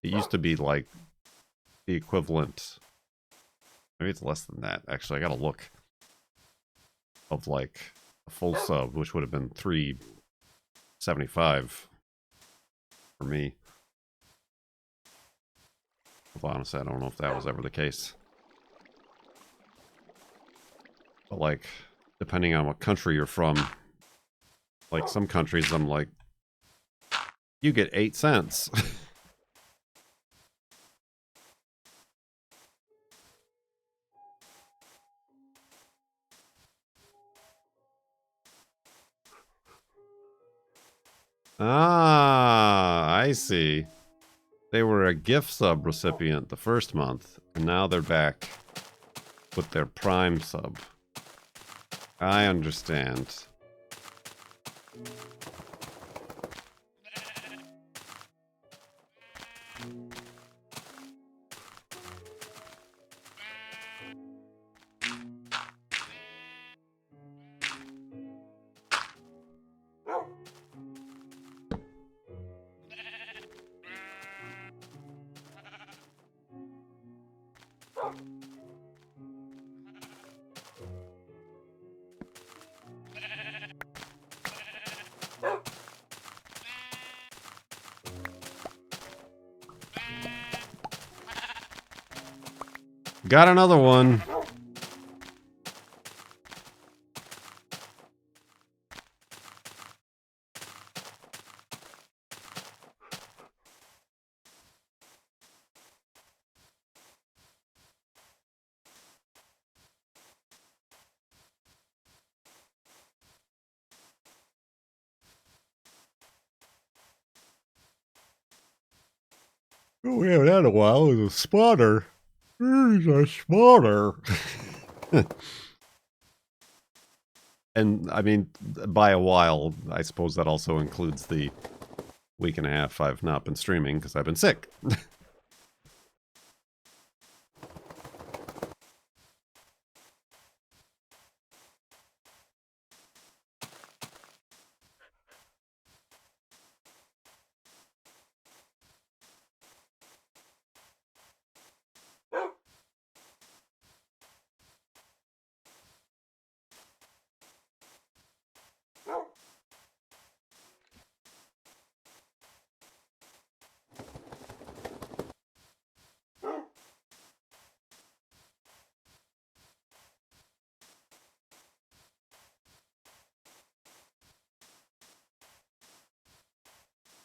It used to be like the equivalent. Maybe it's less than that. Actually, I gotta look. Of like a full sub, which would have been $3.75 for me. Well, honestly, I don't know if that was ever the case. But like, depending on what country you're from, like some countries, I'm like, you get 8 cents. Ah, I see. They were a gift sub recipient the first month, and now they're back with their Prime sub. I understand. Got another one. Oh, we haven't had a while. It was a spotter. Here's a spotter. And, I mean, by a while, I suppose that also includes the week and a half I've not been streaming because I've been sick.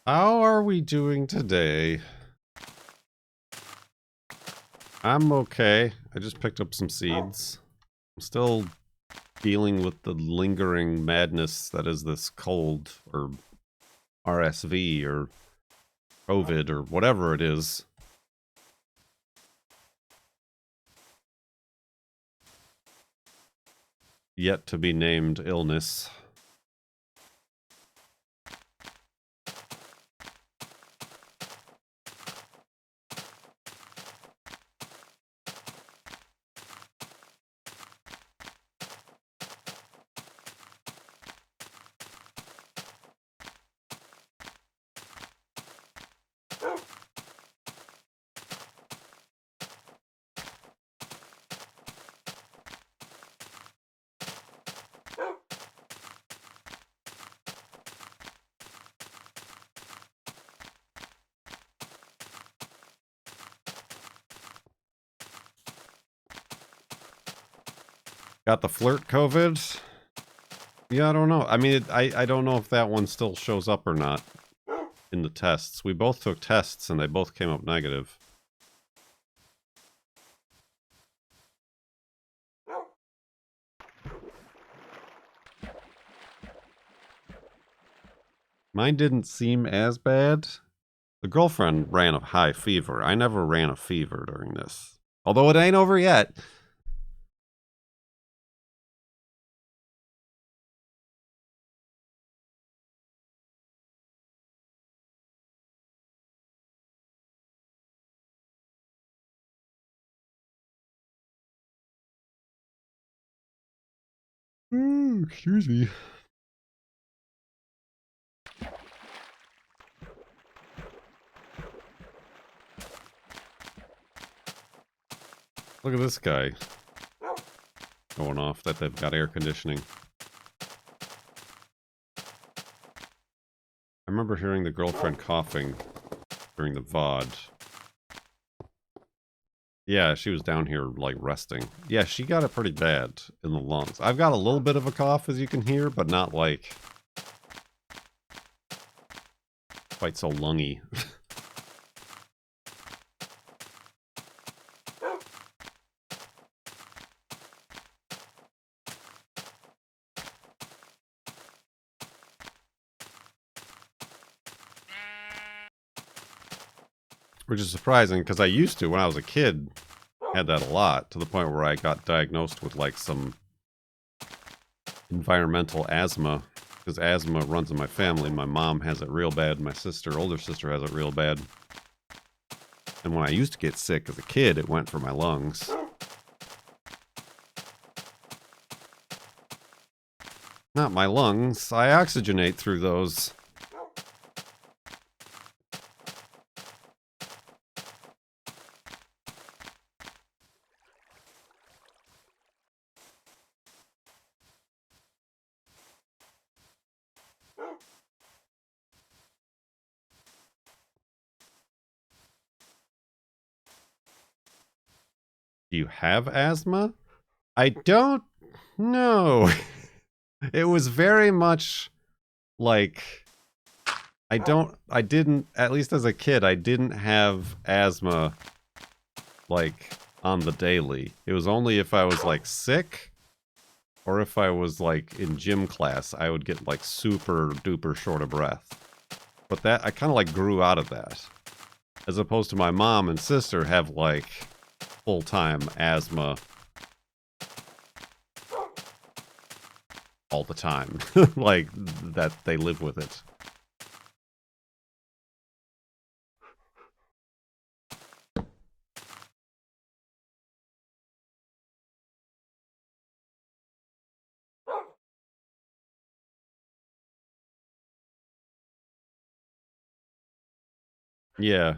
How are we doing today? I'm okay. I just picked up some seeds. I'm still dealing with the lingering madness that is this cold, or RSV, or COVID, or whatever it is. Yet to be named illness. Got the flirt COVID. Yeah, I don't know. I mean, I don't know if that one still shows up or not in the tests. We both took tests and they both came up negative. Mine didn't seem as bad. The girlfriend ran a high fever. I never ran a fever during this. Although it ain't over yet. Excuse me. Look at this guy going off that they've got air conditioning. I remember hearing the girlfriend coughing during the VOD. Yeah, she was down here, like, resting. Yeah, she got it pretty bad in the lungs. I've got a little bit of a cough, as you can hear, but not, like, quite so lungy. Which is surprising, because I used to, when I was a kid, had that a lot, to the point where I got diagnosed with, like, some environmental asthma, because asthma runs in my family. My mom has it real bad, my older sister has it real bad. And when I used to get sick as a kid, it went for my lungs. Not my lungs, I oxygenate through those. Do you have asthma? I don't know. It was very much like, I didn't, at least as a kid, I didn't have asthma, like, on the daily. It was only if I was, like, sick, or if I was, like, in gym class, I would get, like, super duper short of breath. But that, I kind of, like, grew out of that. As opposed to my mom and sister have, like, full-time asthma all the time. Like, that they live with it. Yeah.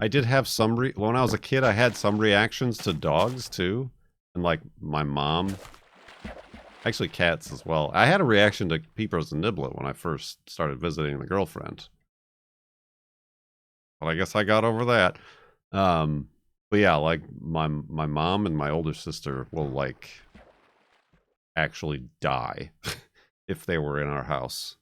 I did have some when I was a kid, I had some reactions to dogs, too. And, like, my mom. Actually, cats as well. I had a reaction to Peepers and Niblet when I first started visiting the girlfriend. But I guess I got over that. But yeah, like, my mom and my older sister will, like, actually die if they were in our house.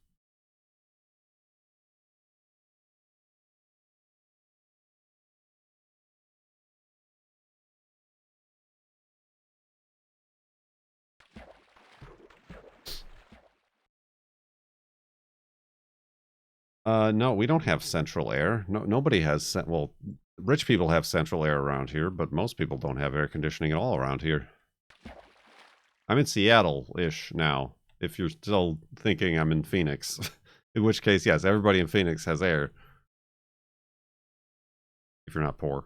No, we don't have central air. No, nobody has, well, rich people have central air around here, but most people don't have air conditioning at all around here. I'm in Seattle-ish now, if you're still thinking I'm in Phoenix. In which case, yes, everybody in Phoenix has air. If you're not poor.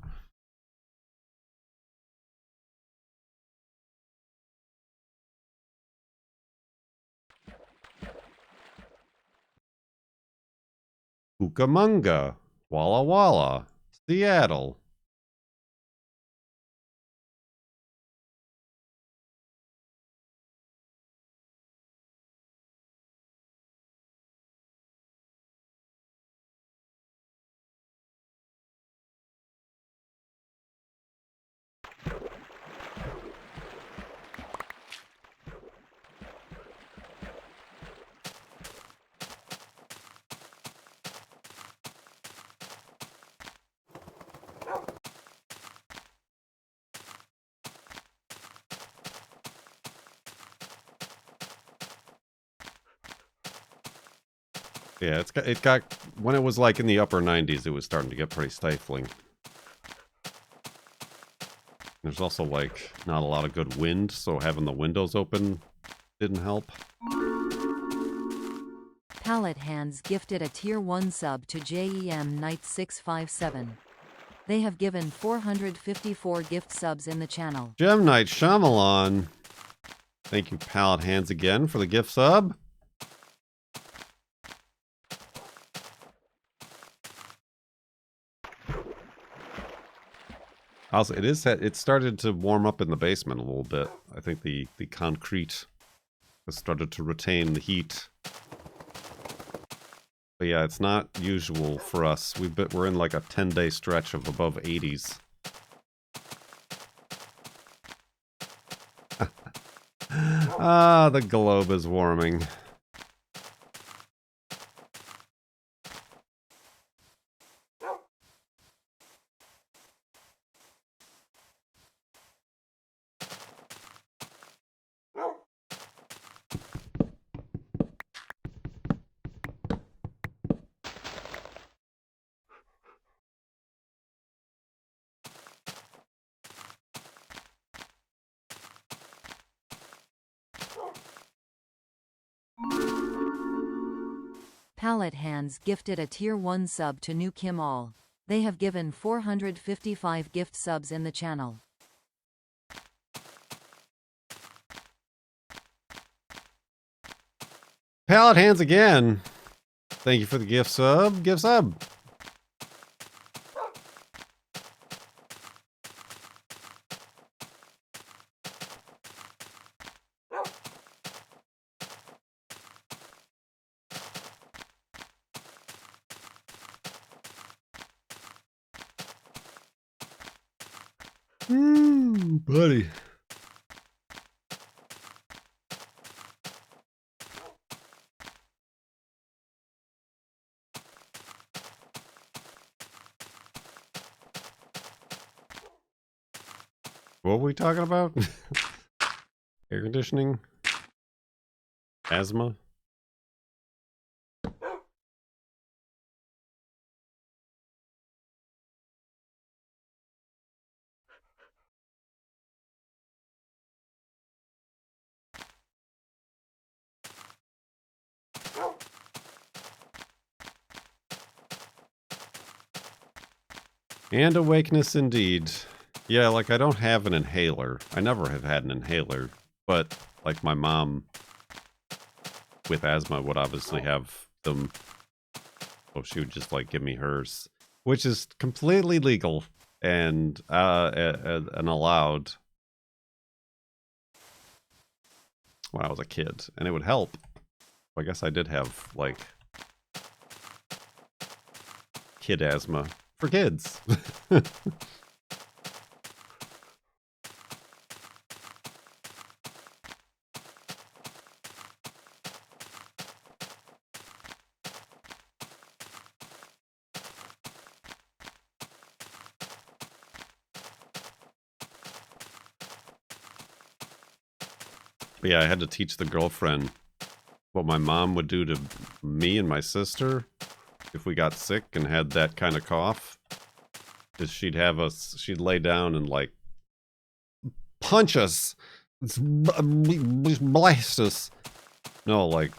Cucamonga, Walla Walla, Seattle. Yeah, it got when it was like in the upper 90s, it was starting to get pretty stifling. There's also like not a lot of good wind, so having the windows open didn't help. Palette Hands gifted a Tier 1 sub to JEM Knight 657. They have given 454 gift subs in the channel. Gem Knight Shyamalan. Thank you, Palette Hands, again for the gift sub. Also, it started to warm up in the basement a little bit. I think the concrete has started to retain the heat. But yeah, it's not usual for us. We're in like a 10-day stretch of above 80s. Ah, the globe is warming. Palette Hands gifted a Tier 1 sub to New Kim All. They have given 455 gift subs in the channel. Palette Hands again. Thank you for the gift sub. Gift sub. Buddy. What were we talking about? Air conditioning? Asthma? And awakeness indeed. Yeah, like I don't have an inhaler. I never have had an inhaler. But like my mom with asthma would obviously have them. So she would just like give me hers. Which is completely legal and allowed when I was a kid. And it would help. I guess I did have like kid asthma. For kids. But yeah, I had to teach the girlfriend what my mom would do to me and my sister if we got sick and had that kind of cough. Is she'd lay down and like punch us, blast us. No, like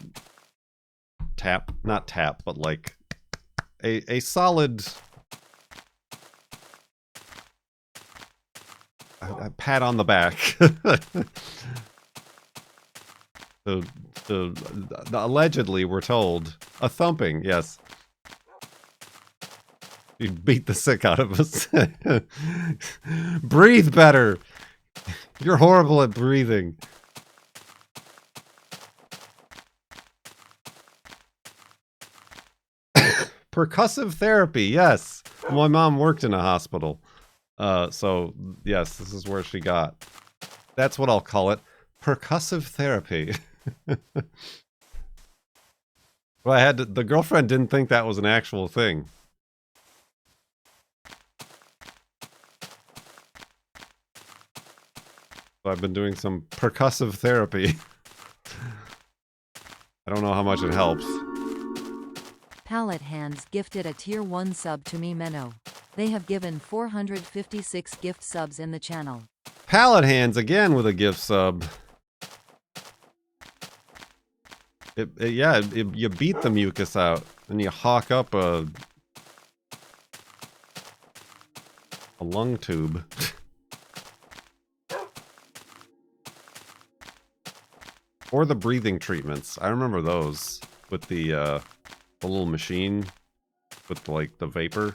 not tap, but like a solid a pat on the back. Allegedly, we're told a thumping. Yes. You'd beat the sick out of us. Breathe better. You're horrible at breathing. Percussive therapy, yes. My mom worked in a hospital. So, yes, this is where she got. That's what I'll call it. Percussive therapy. Well, the girlfriend didn't think that was an actual thing. So I've been doing some percussive therapy. I don't know how much it helps. Palette Hands gifted a tier 1 sub to me Menno. They have given 456 gift subs in the channel. Palette Hands again with a gift sub. You beat the mucus out, and you hawk up a lung tube. Or the breathing treatments. I remember those with the little machine with like the vapor.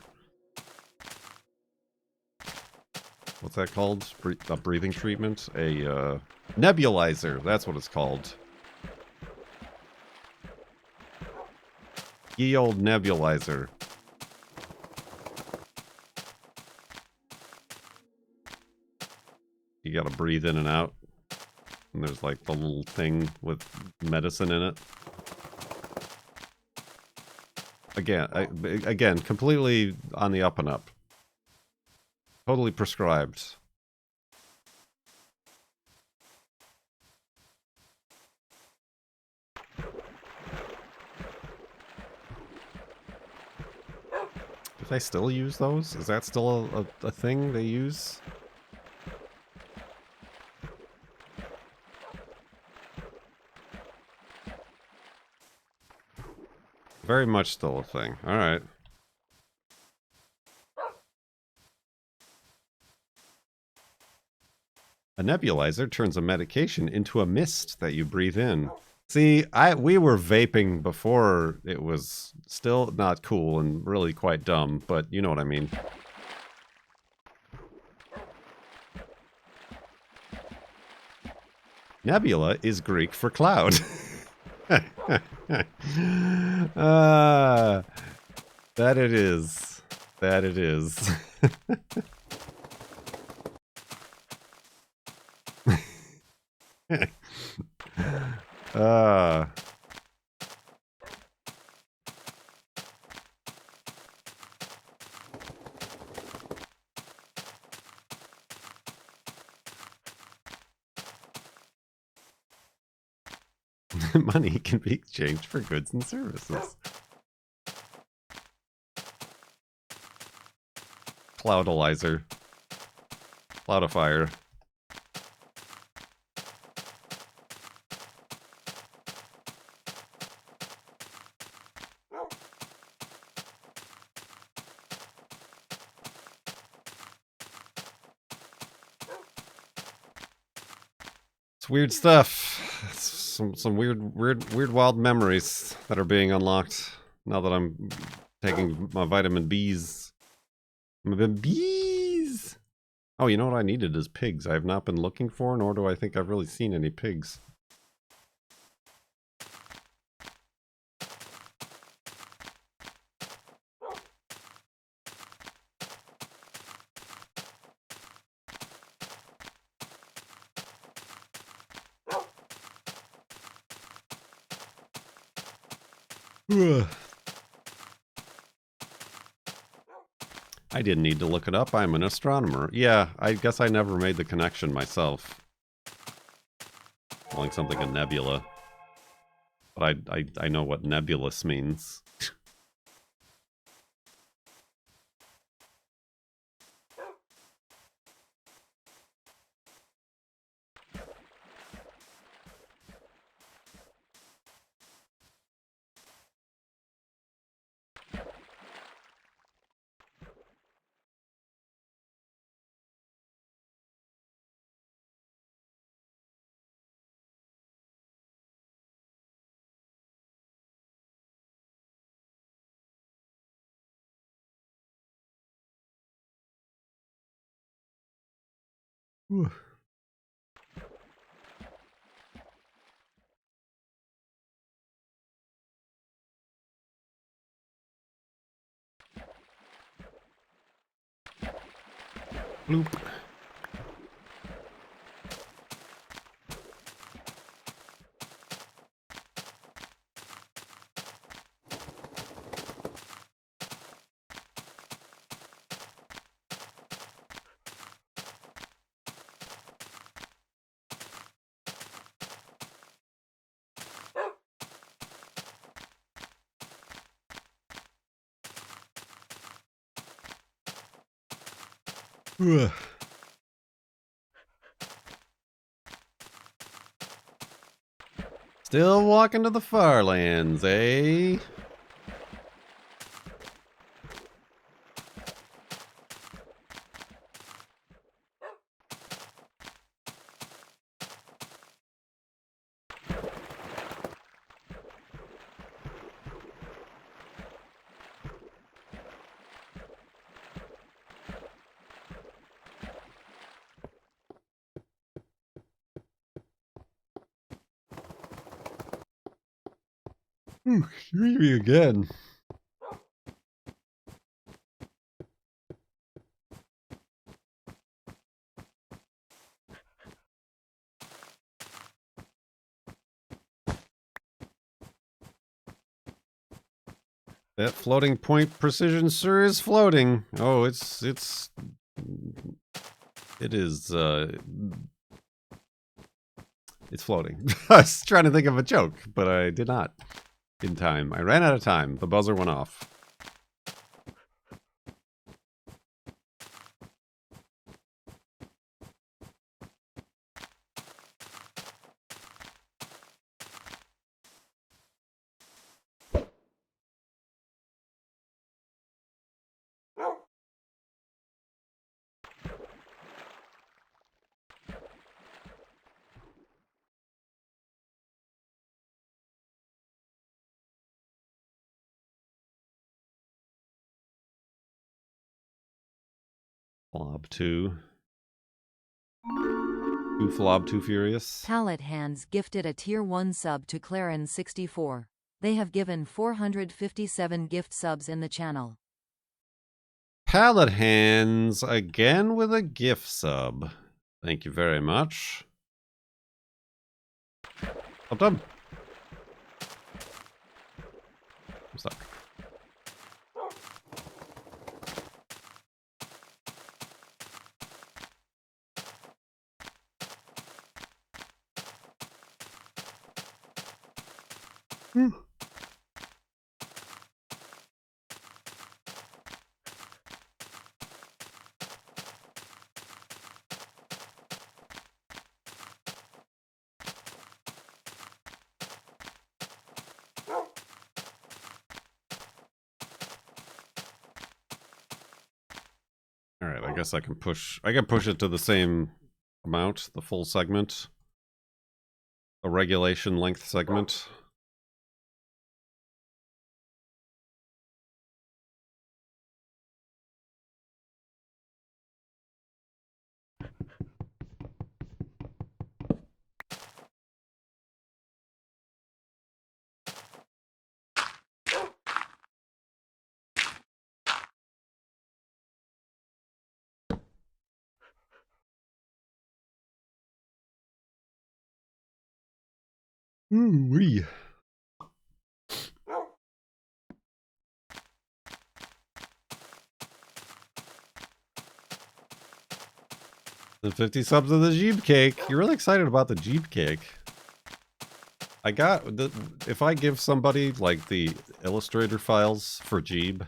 What's that called? A breathing treatment? A nebulizer. That's what it's called. Ye old nebulizer. You gotta breathe in and out. And there's like the little thing with medicine in it. Again, completely on the up and up. Totally prescribed. Do they still use those? Is that still a thing they use? Very much still a thing. Alright. A nebulizer turns a medication into a mist that you breathe in. See, we were vaping before it was still not cool and really quite dumb, but you know what I mean. Nebula is Greek for cloud. That it is. That it is. Money can be exchanged for goods and services. Cloudalizer. Cloudifier. It's weird stuff. Some weird wild memories that are being unlocked now that I'm taking my vitamin B's. Bees. Oh, you know what I needed is pigs. I have not been looking for, nor do I think I've really seen any pigs. I didn't need to look it up. I'm an astronomer. Yeah, I guess I never made the connection myself. Calling something a nebula. But I know what nebulous means. Whew. Bloop. Still walking to the far lands, eh? Me again. That floating point precision sure is floating. Oh, it is, it's floating. I was trying to think of a joke, but I did not in time. I ran out of time. The buzzer went off. FLoB 2. Too FLoB, too furious. Palette Hands gifted a Tier 1 sub to Claren64. They have given 457 gift subs in the channel. Palette Hands again with a gift sub. Thank you very much. Up, up. I'm stuck. All right, I guess I can push it to the same amount, the full segment. A regulation length segment. Ooh-wee. The 50 subs of the Jeep cake. You're really excited about the Jeep cake. I got the, if I give somebody like the Illustrator files for Jeep,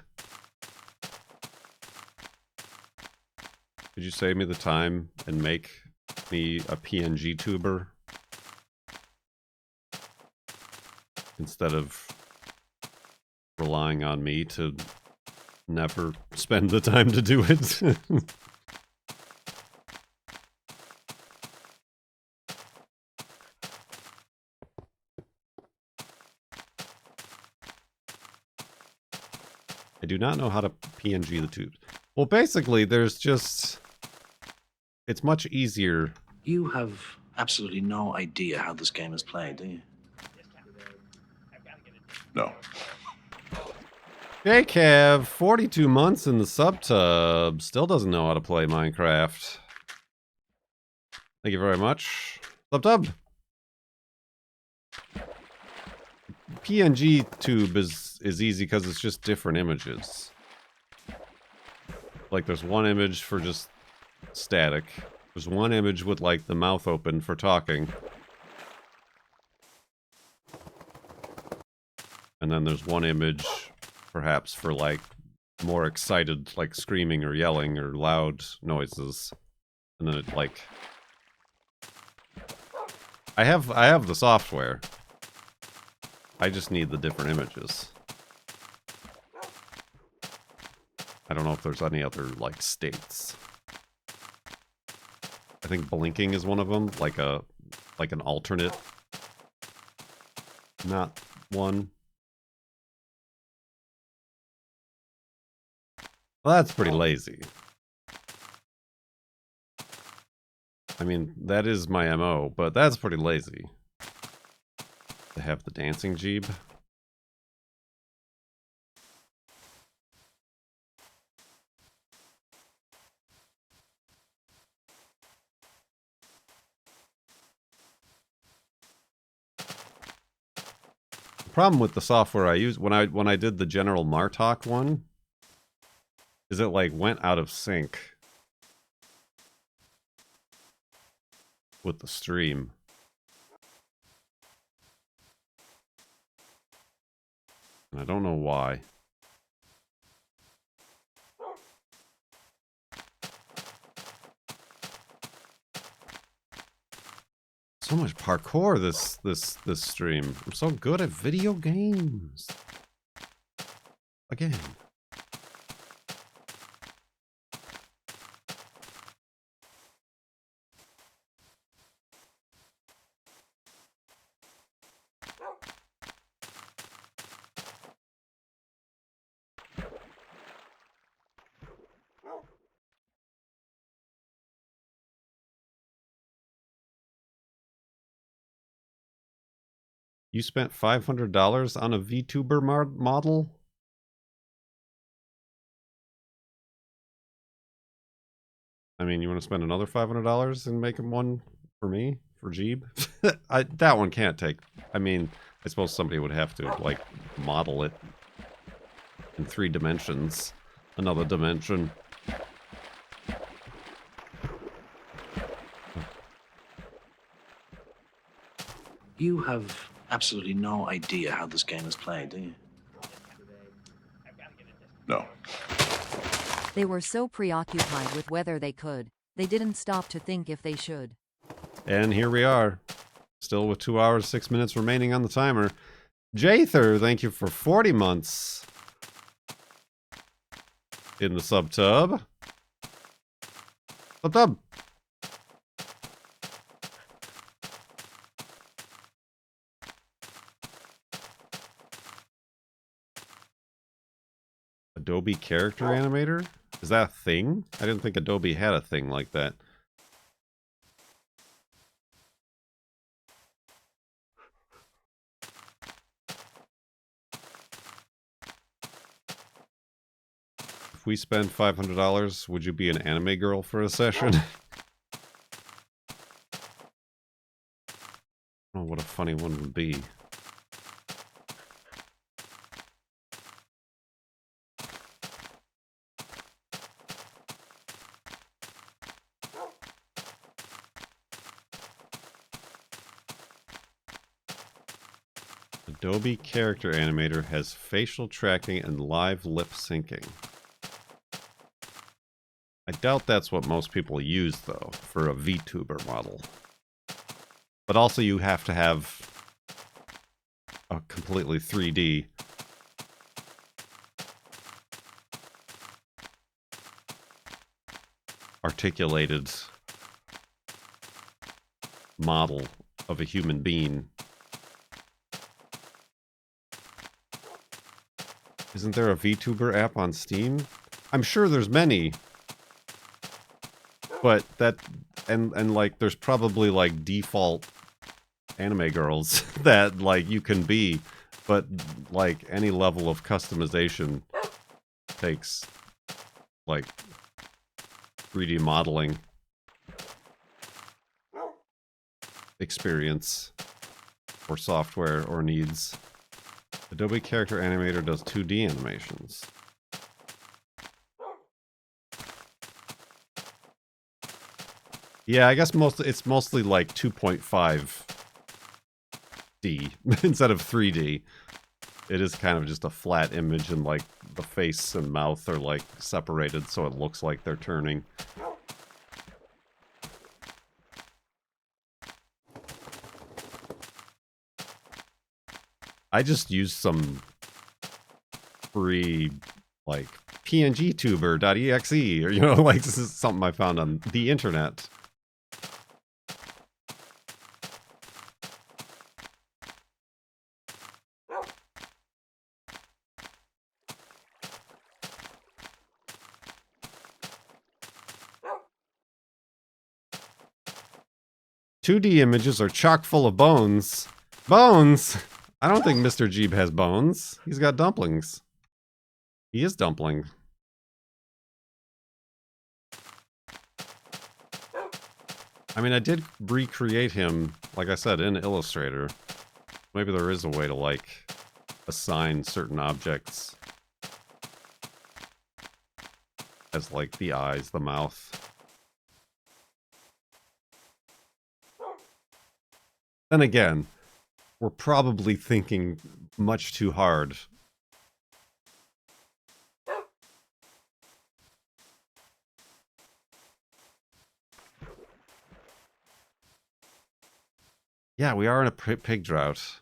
could you save me the time and make me a PNG tuber instead of relying on me to never spend the time to do it? I do not know how to PNG the tubes. Well, basically, there's just... It's much easier. You have absolutely no idea how this game is played, do you? No. JCav, 42 months in the subtub, still doesn't know how to play Minecraft. Thank you very much. Subtub. PNG tube is easy because it's just different images. Like there's one image for just static. There's one image with like the mouth open for talking. And then there's one image perhaps for like more excited, like screaming or yelling or loud noises. And then it like... I have the software. I just need the different images. I don't know if there's any other, like, states. I think blinking is one of them, like an alternate. Not one. Well, that's pretty lazy. I mean, that is my MO, but that's pretty lazy. To have the dancing jeeb. The problem with the software I use when I did the general Martok one is it like went out of sync with the stream. And I don't know why. So much parkour this stream. I'm so good at video games. Again. You spent $500 on a VTuber model? I mean, you want to spend another $500 and make him one for me? For Jeeb? That one can't take... I mean, I suppose somebody would have to, like, model it in 3 dimensions. Another dimension. You have absolutely no idea how this game is played, do you? No. They were so preoccupied with whether they could, they didn't stop to think if they should. And here we are. Still with 2 hours, 6 minutes remaining on the timer. Jather, thank you for 40 months. In the subtub. Subtub! Adobe Character Animator? Is that a thing? I didn't think Adobe had a thing like that. If we spend $500, would you be an anime girl for a session? Oh, what a funny one would be. Adobe Character Animator has facial tracking and live lip syncing. I doubt that's what most people use, though, for a VTuber model. But also you have to have a completely 3D articulated model of a human being. Isn't there a VTuber app on Steam? I'm sure there's many. But that, and like, there's probably like default anime girls that like you can be, but like any level of customization takes like 3D modeling experience or software or needs. Adobe Character Animator does 2D animations. Yeah, I guess it's mostly like 2.5D instead of 3D. it is kind of just a flat image, and like the face and mouth are like separated so it looks like they're turning. I just used some free like pngtuber.exe, or you know, like this is something I found on the internet. "2D images are chock full of bones." Bones? I don't think Mr. Jeeb has bones. He's got dumplings. He is dumpling. I mean, I did recreate him, like I said, in Illustrator. Maybe there is a way to, like, assign certain objects as, like, the eyes, the mouth. Then again, we're probably thinking much too hard. Yeah, we are in a pig drought.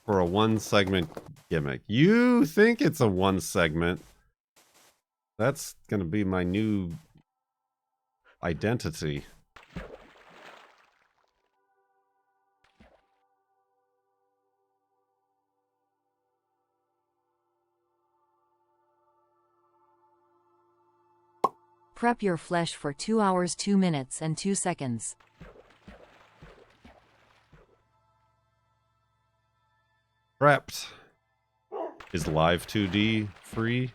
For a one-segment gimmick. You think it's a one-segment. That's gonna be my new identity. Prep your flesh for 2 hours 2 minutes and 2 seconds. Prepped. Is Live 2D free?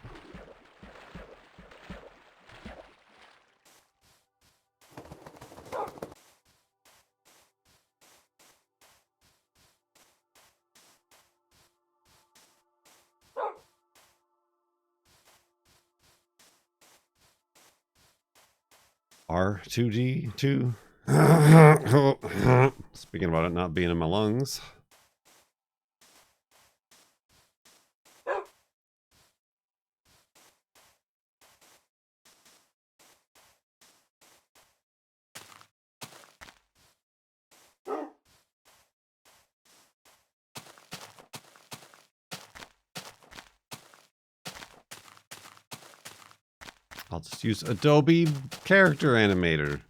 R2D 2. Speaking about it not being in my lungs. I'll just use Adobe Character Animator.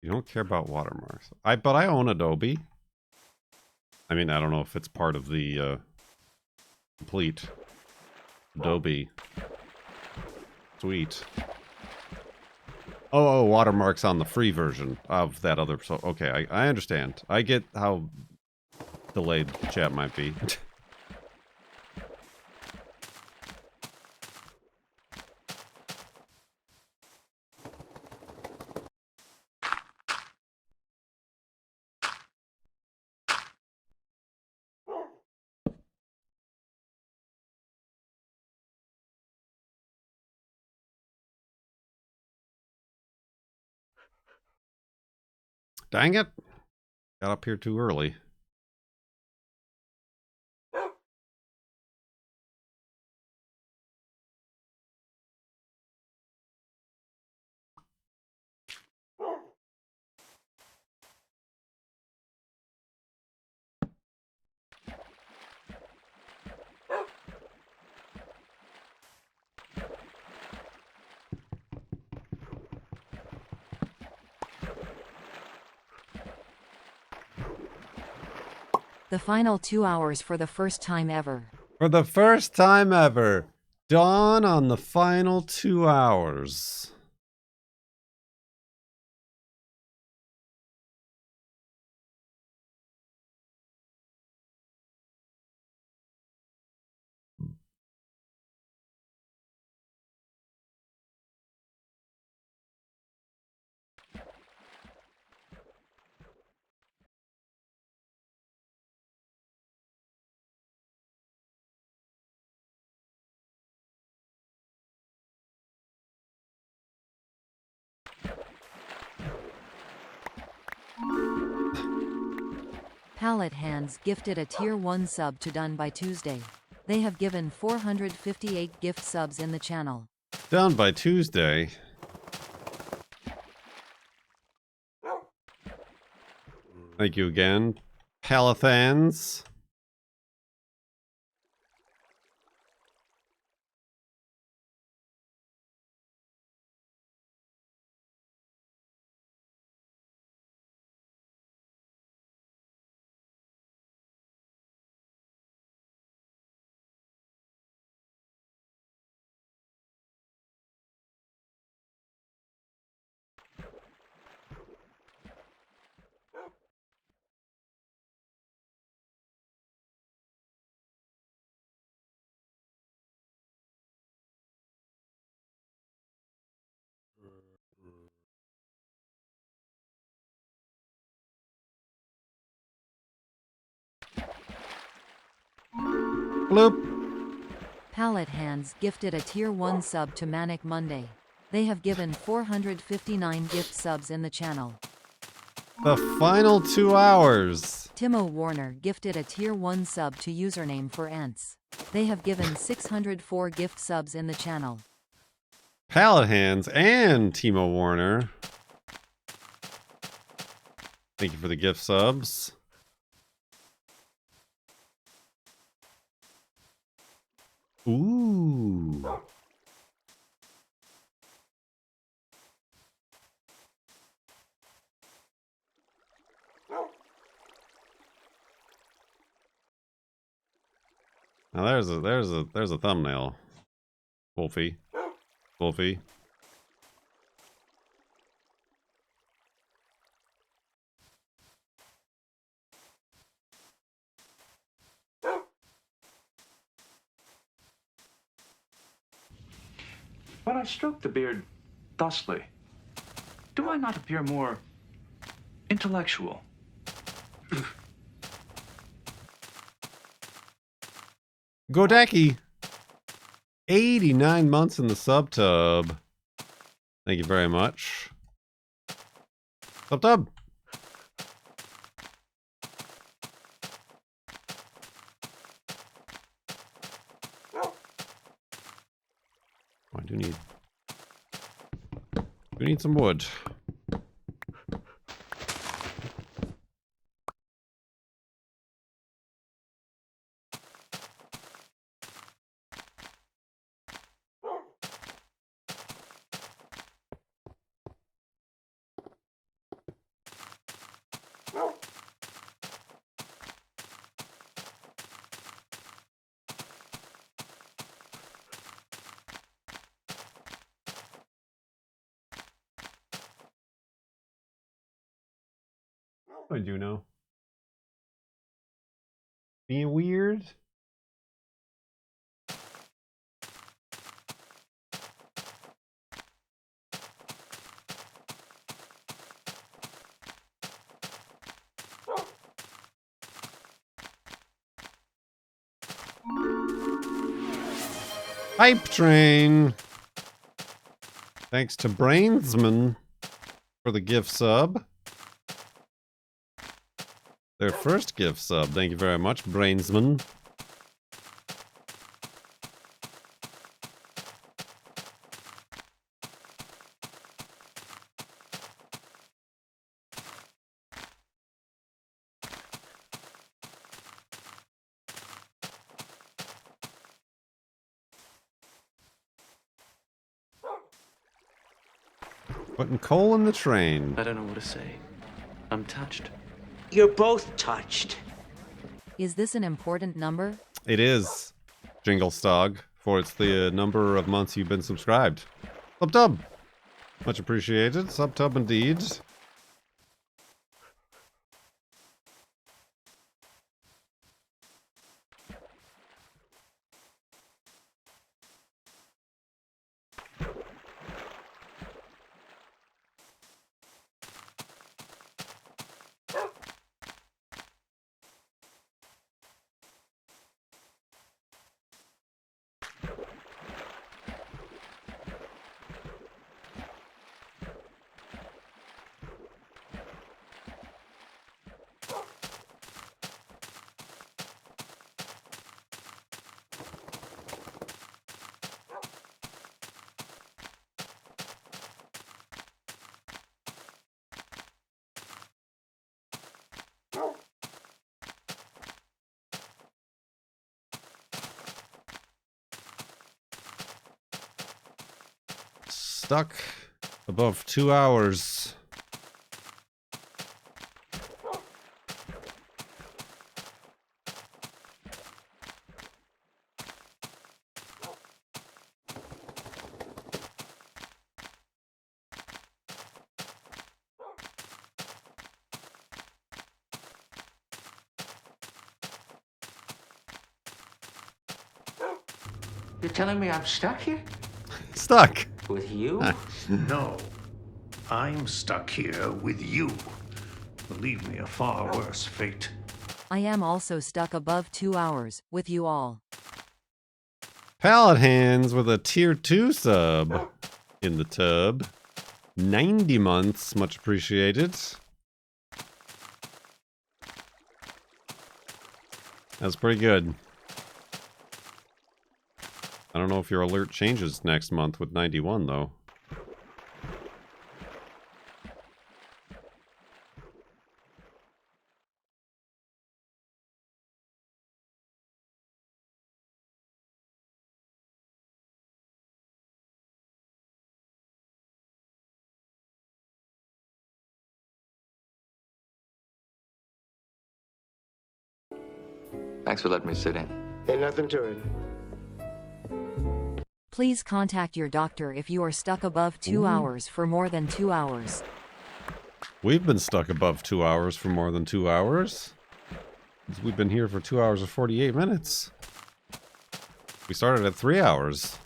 You don't care about watermarks. But I own Adobe. I mean, I don't know if it's part of the complete Adobe suite. Oh, watermarks on the free version of that other. So okay, I understand. I get how delayed chat might be. Dang it. Got up here too early. The final 2 hours for the first time ever. For the first time ever, dawn on the final 2 hours. Palette Hands gifted a Tier 1 sub to Done by Tuesday. They have given 458 gift subs in the channel. Done by Tuesday. Thank you again. Palathans. Bloop. Palette Hands gifted a Tier 1 sub to Manic Monday. They have given 459 gift subs in the channel. The final 2 hours. Timo Warner gifted a Tier 1 sub to Username for Ants. They have given 604 gift subs in the channel. Palette Hands and Timo Warner. Thank you for the gift subs. Ooh. Now there's a thumbnail. Wolfie. Wolfie. When I stroke the beard thusly, do I not appear more intellectual? Godaki. 89 months in the sub tub. Thank you very much. Sub tub. I do need some wood. I do know. Being weird. Hype train. Thanks to Brainsman for the gift sub. Their first gift sub. Thank you very much, Brainsman. Putting coal in the train. I don't know what to say. I'm touched. You're both touched. Is this an important number? It is, Jinglestog, for it's the number of months you've been subscribed. Sub-tub. Much appreciated. Sub-tub indeed. Stuck above 2 hours. You're telling me I'm stuck here? Stuck. With you? No, I'm stuck here with you. Believe me, a far worse fate. I am also stuck above 2 hours, with you all. Pallet Hands with a tier 2 sub in the tub. 90 months, much appreciated. That's pretty good. I don't know if your alert changes next month with 91 though. Thanks for letting me sit in. Ain't nothing to it. Please contact your doctor if you are stuck above 2 hours for more than 2 hours. We've been stuck above 2 hours for more than 2 hours. We've been here for 2 hours and 48 minutes. We started at 3 hours.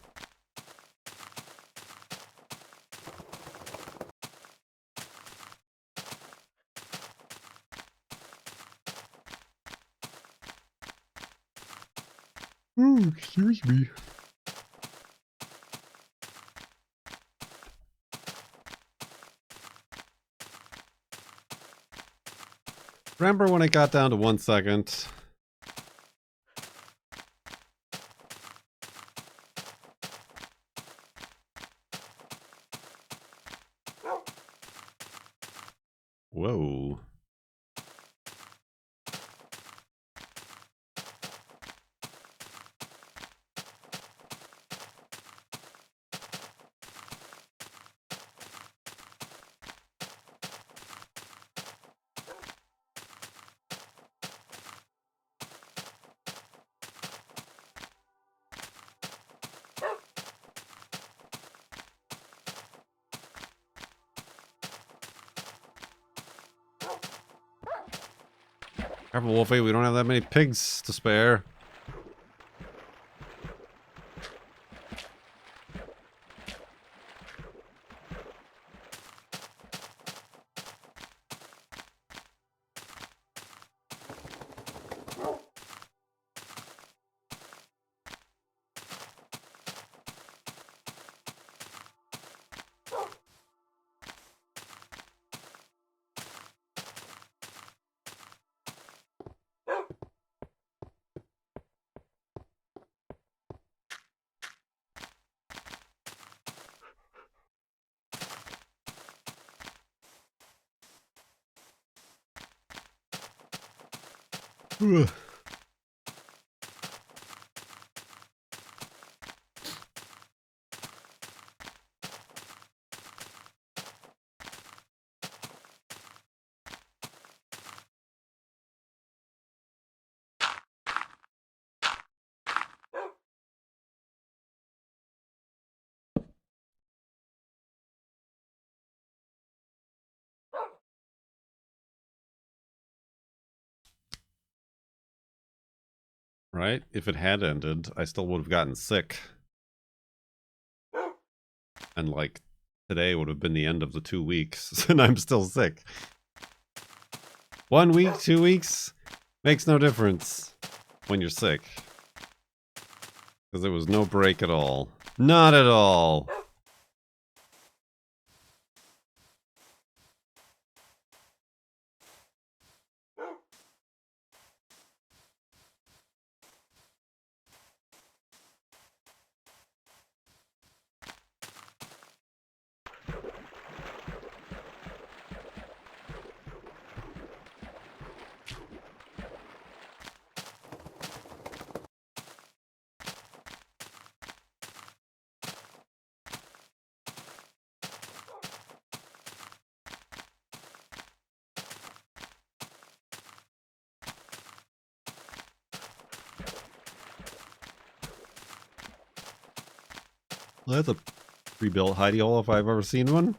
Excuse me. Remember when it got down to 1 second? Whoa. Careful, Wolfie, we don't have that many pigs to spare. Ugh. Right? If it had ended, I still would have gotten sick. And like, today would have been the end of the 2 weeks, and I'm still sick. 1 week, 2 weeks, makes no difference when you're sick. Because there was no break at all. Not at all. That's a pre-built hidey hole if I've ever seen one.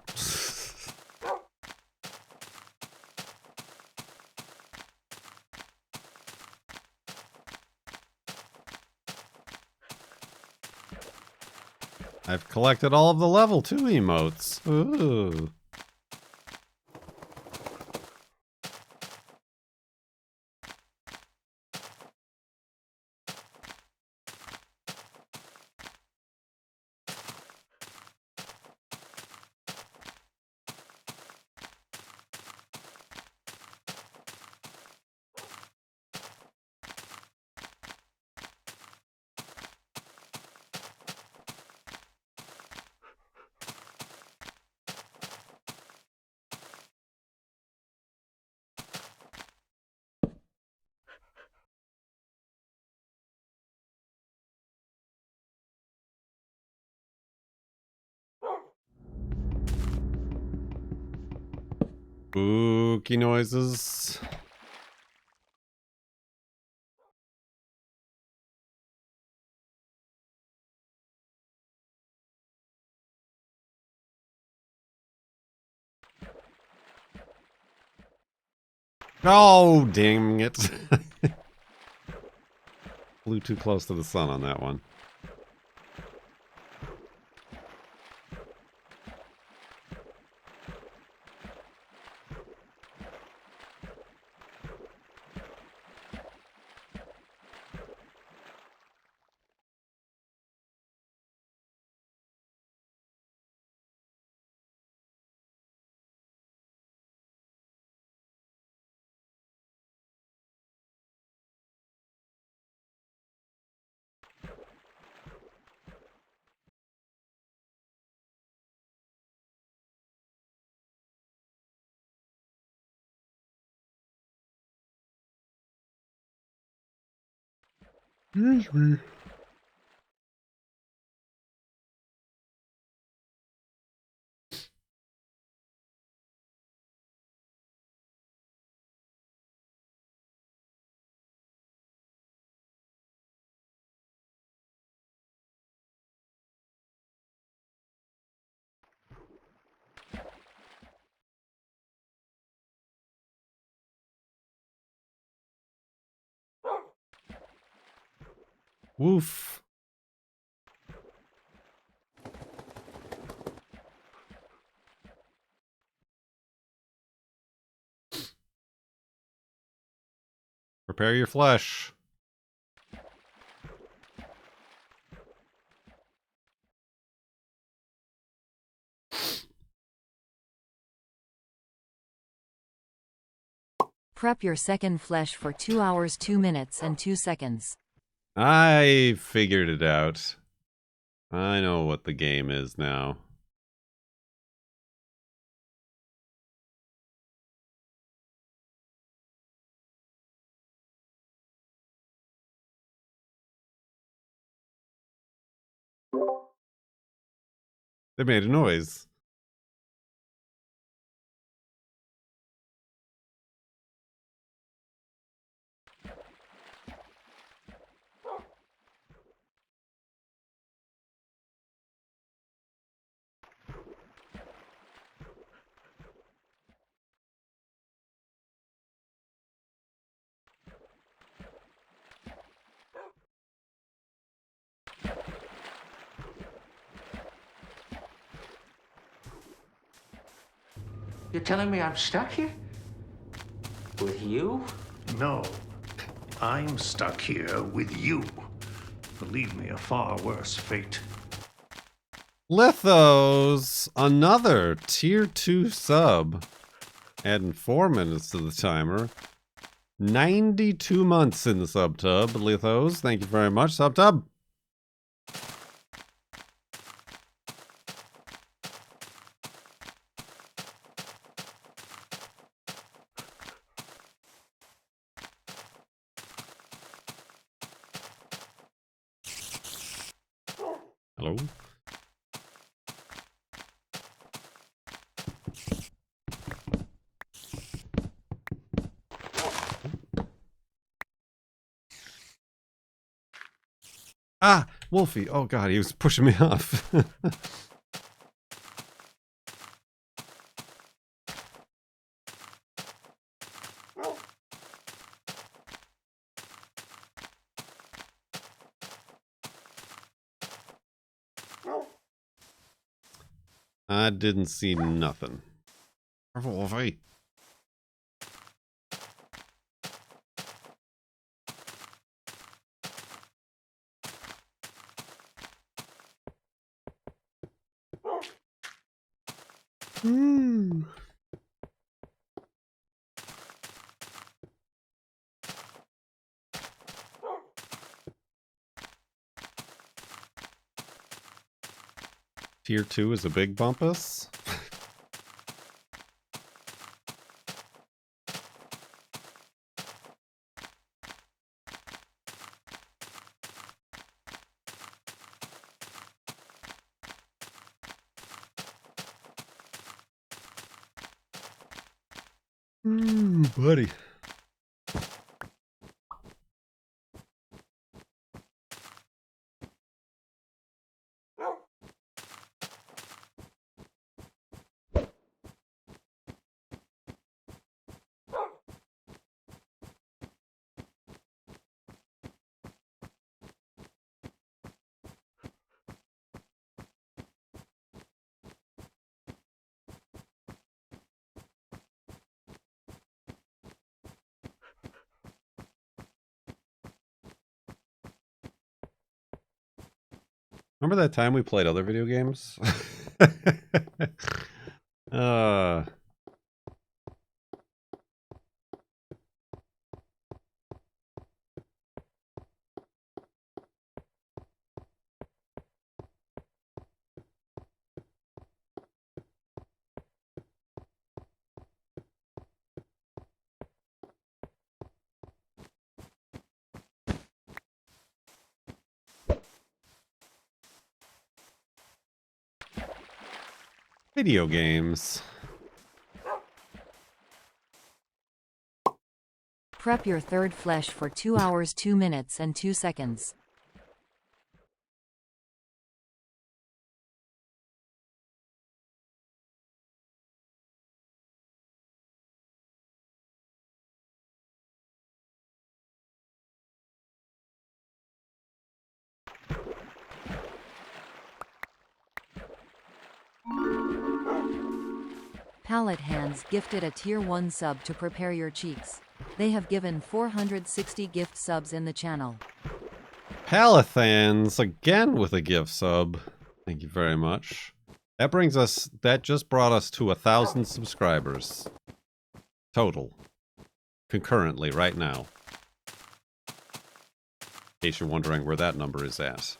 I've collected all of the level 2 emotes. Ooh. Spooky noises. Oh, dang it. Flew too close to the sun on that one. Excuse me. Woof. Prepare your flesh. Prep your second flesh for 2 hours 2 minutes and 2 seconds. I figured it out. I know what the game is now. They made a noise. You're telling me I'm stuck here? With you? No, I'm stuck here with you. Believe me, a far worse fate. Lithos, another tier 2 sub. Adding 4 minutes to the timer. 92 months in the subtub. Lithos, thank you very much, subtub. Hello. Ah, Wolfie. Oh god, he was pushing me off. I didn't see nothing. Careful, Wolfie. Tier 2 is a big bumpus. Buddy. Remember that time we played other video games? uh Video games. Prep your third flesh for 2 hours 2 minutes and 2 seconds. Palette Hands gifted a tier 1 sub to prepare your cheeks. They have given 460 gift subs in the channel. Palathans again with a gift sub. Thank you very much. That just brought us to 1,000 subscribers. Total. Concurrently right now. In case you're wondering where that number is at.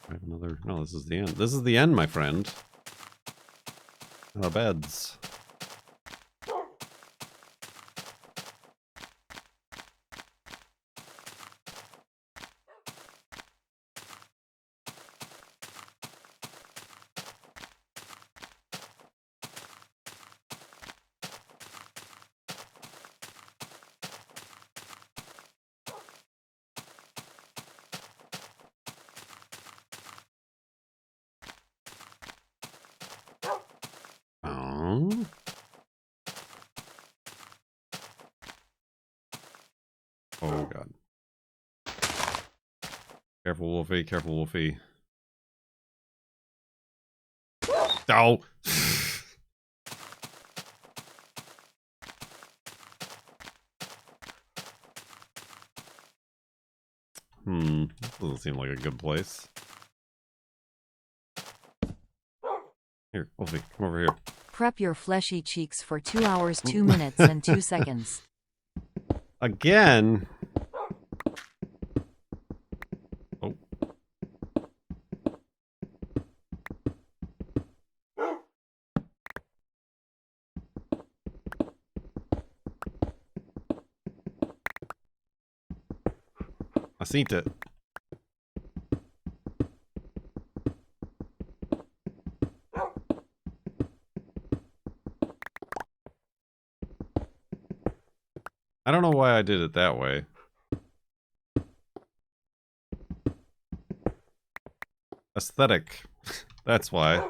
I have another... No, this is the end. This is the end, my friend. Our beds. Oh god. Careful, Wolfie. Careful, Wolfie. Oh! This doesn't seem like a good place. Here, Wolfie, come over here. Prep your fleshy cheeks for 2 hours 2 minutes and 2 seconds. Again? Oh. I seen it. I don't know why I did it that way. Aesthetic. That's why.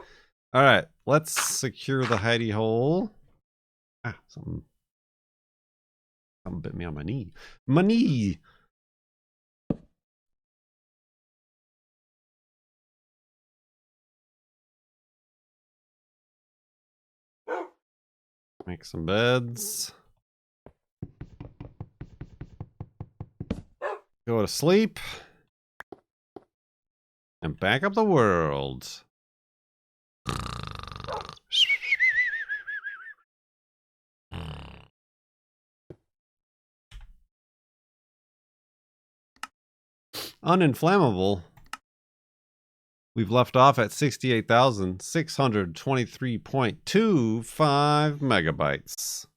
Alright, let's secure the hidey hole. Ah, something bit me on my knee. My knee! Make some beds. Go to sleep. And back up the world. Uninflammable. We've left off at 68,623.25 megabytes.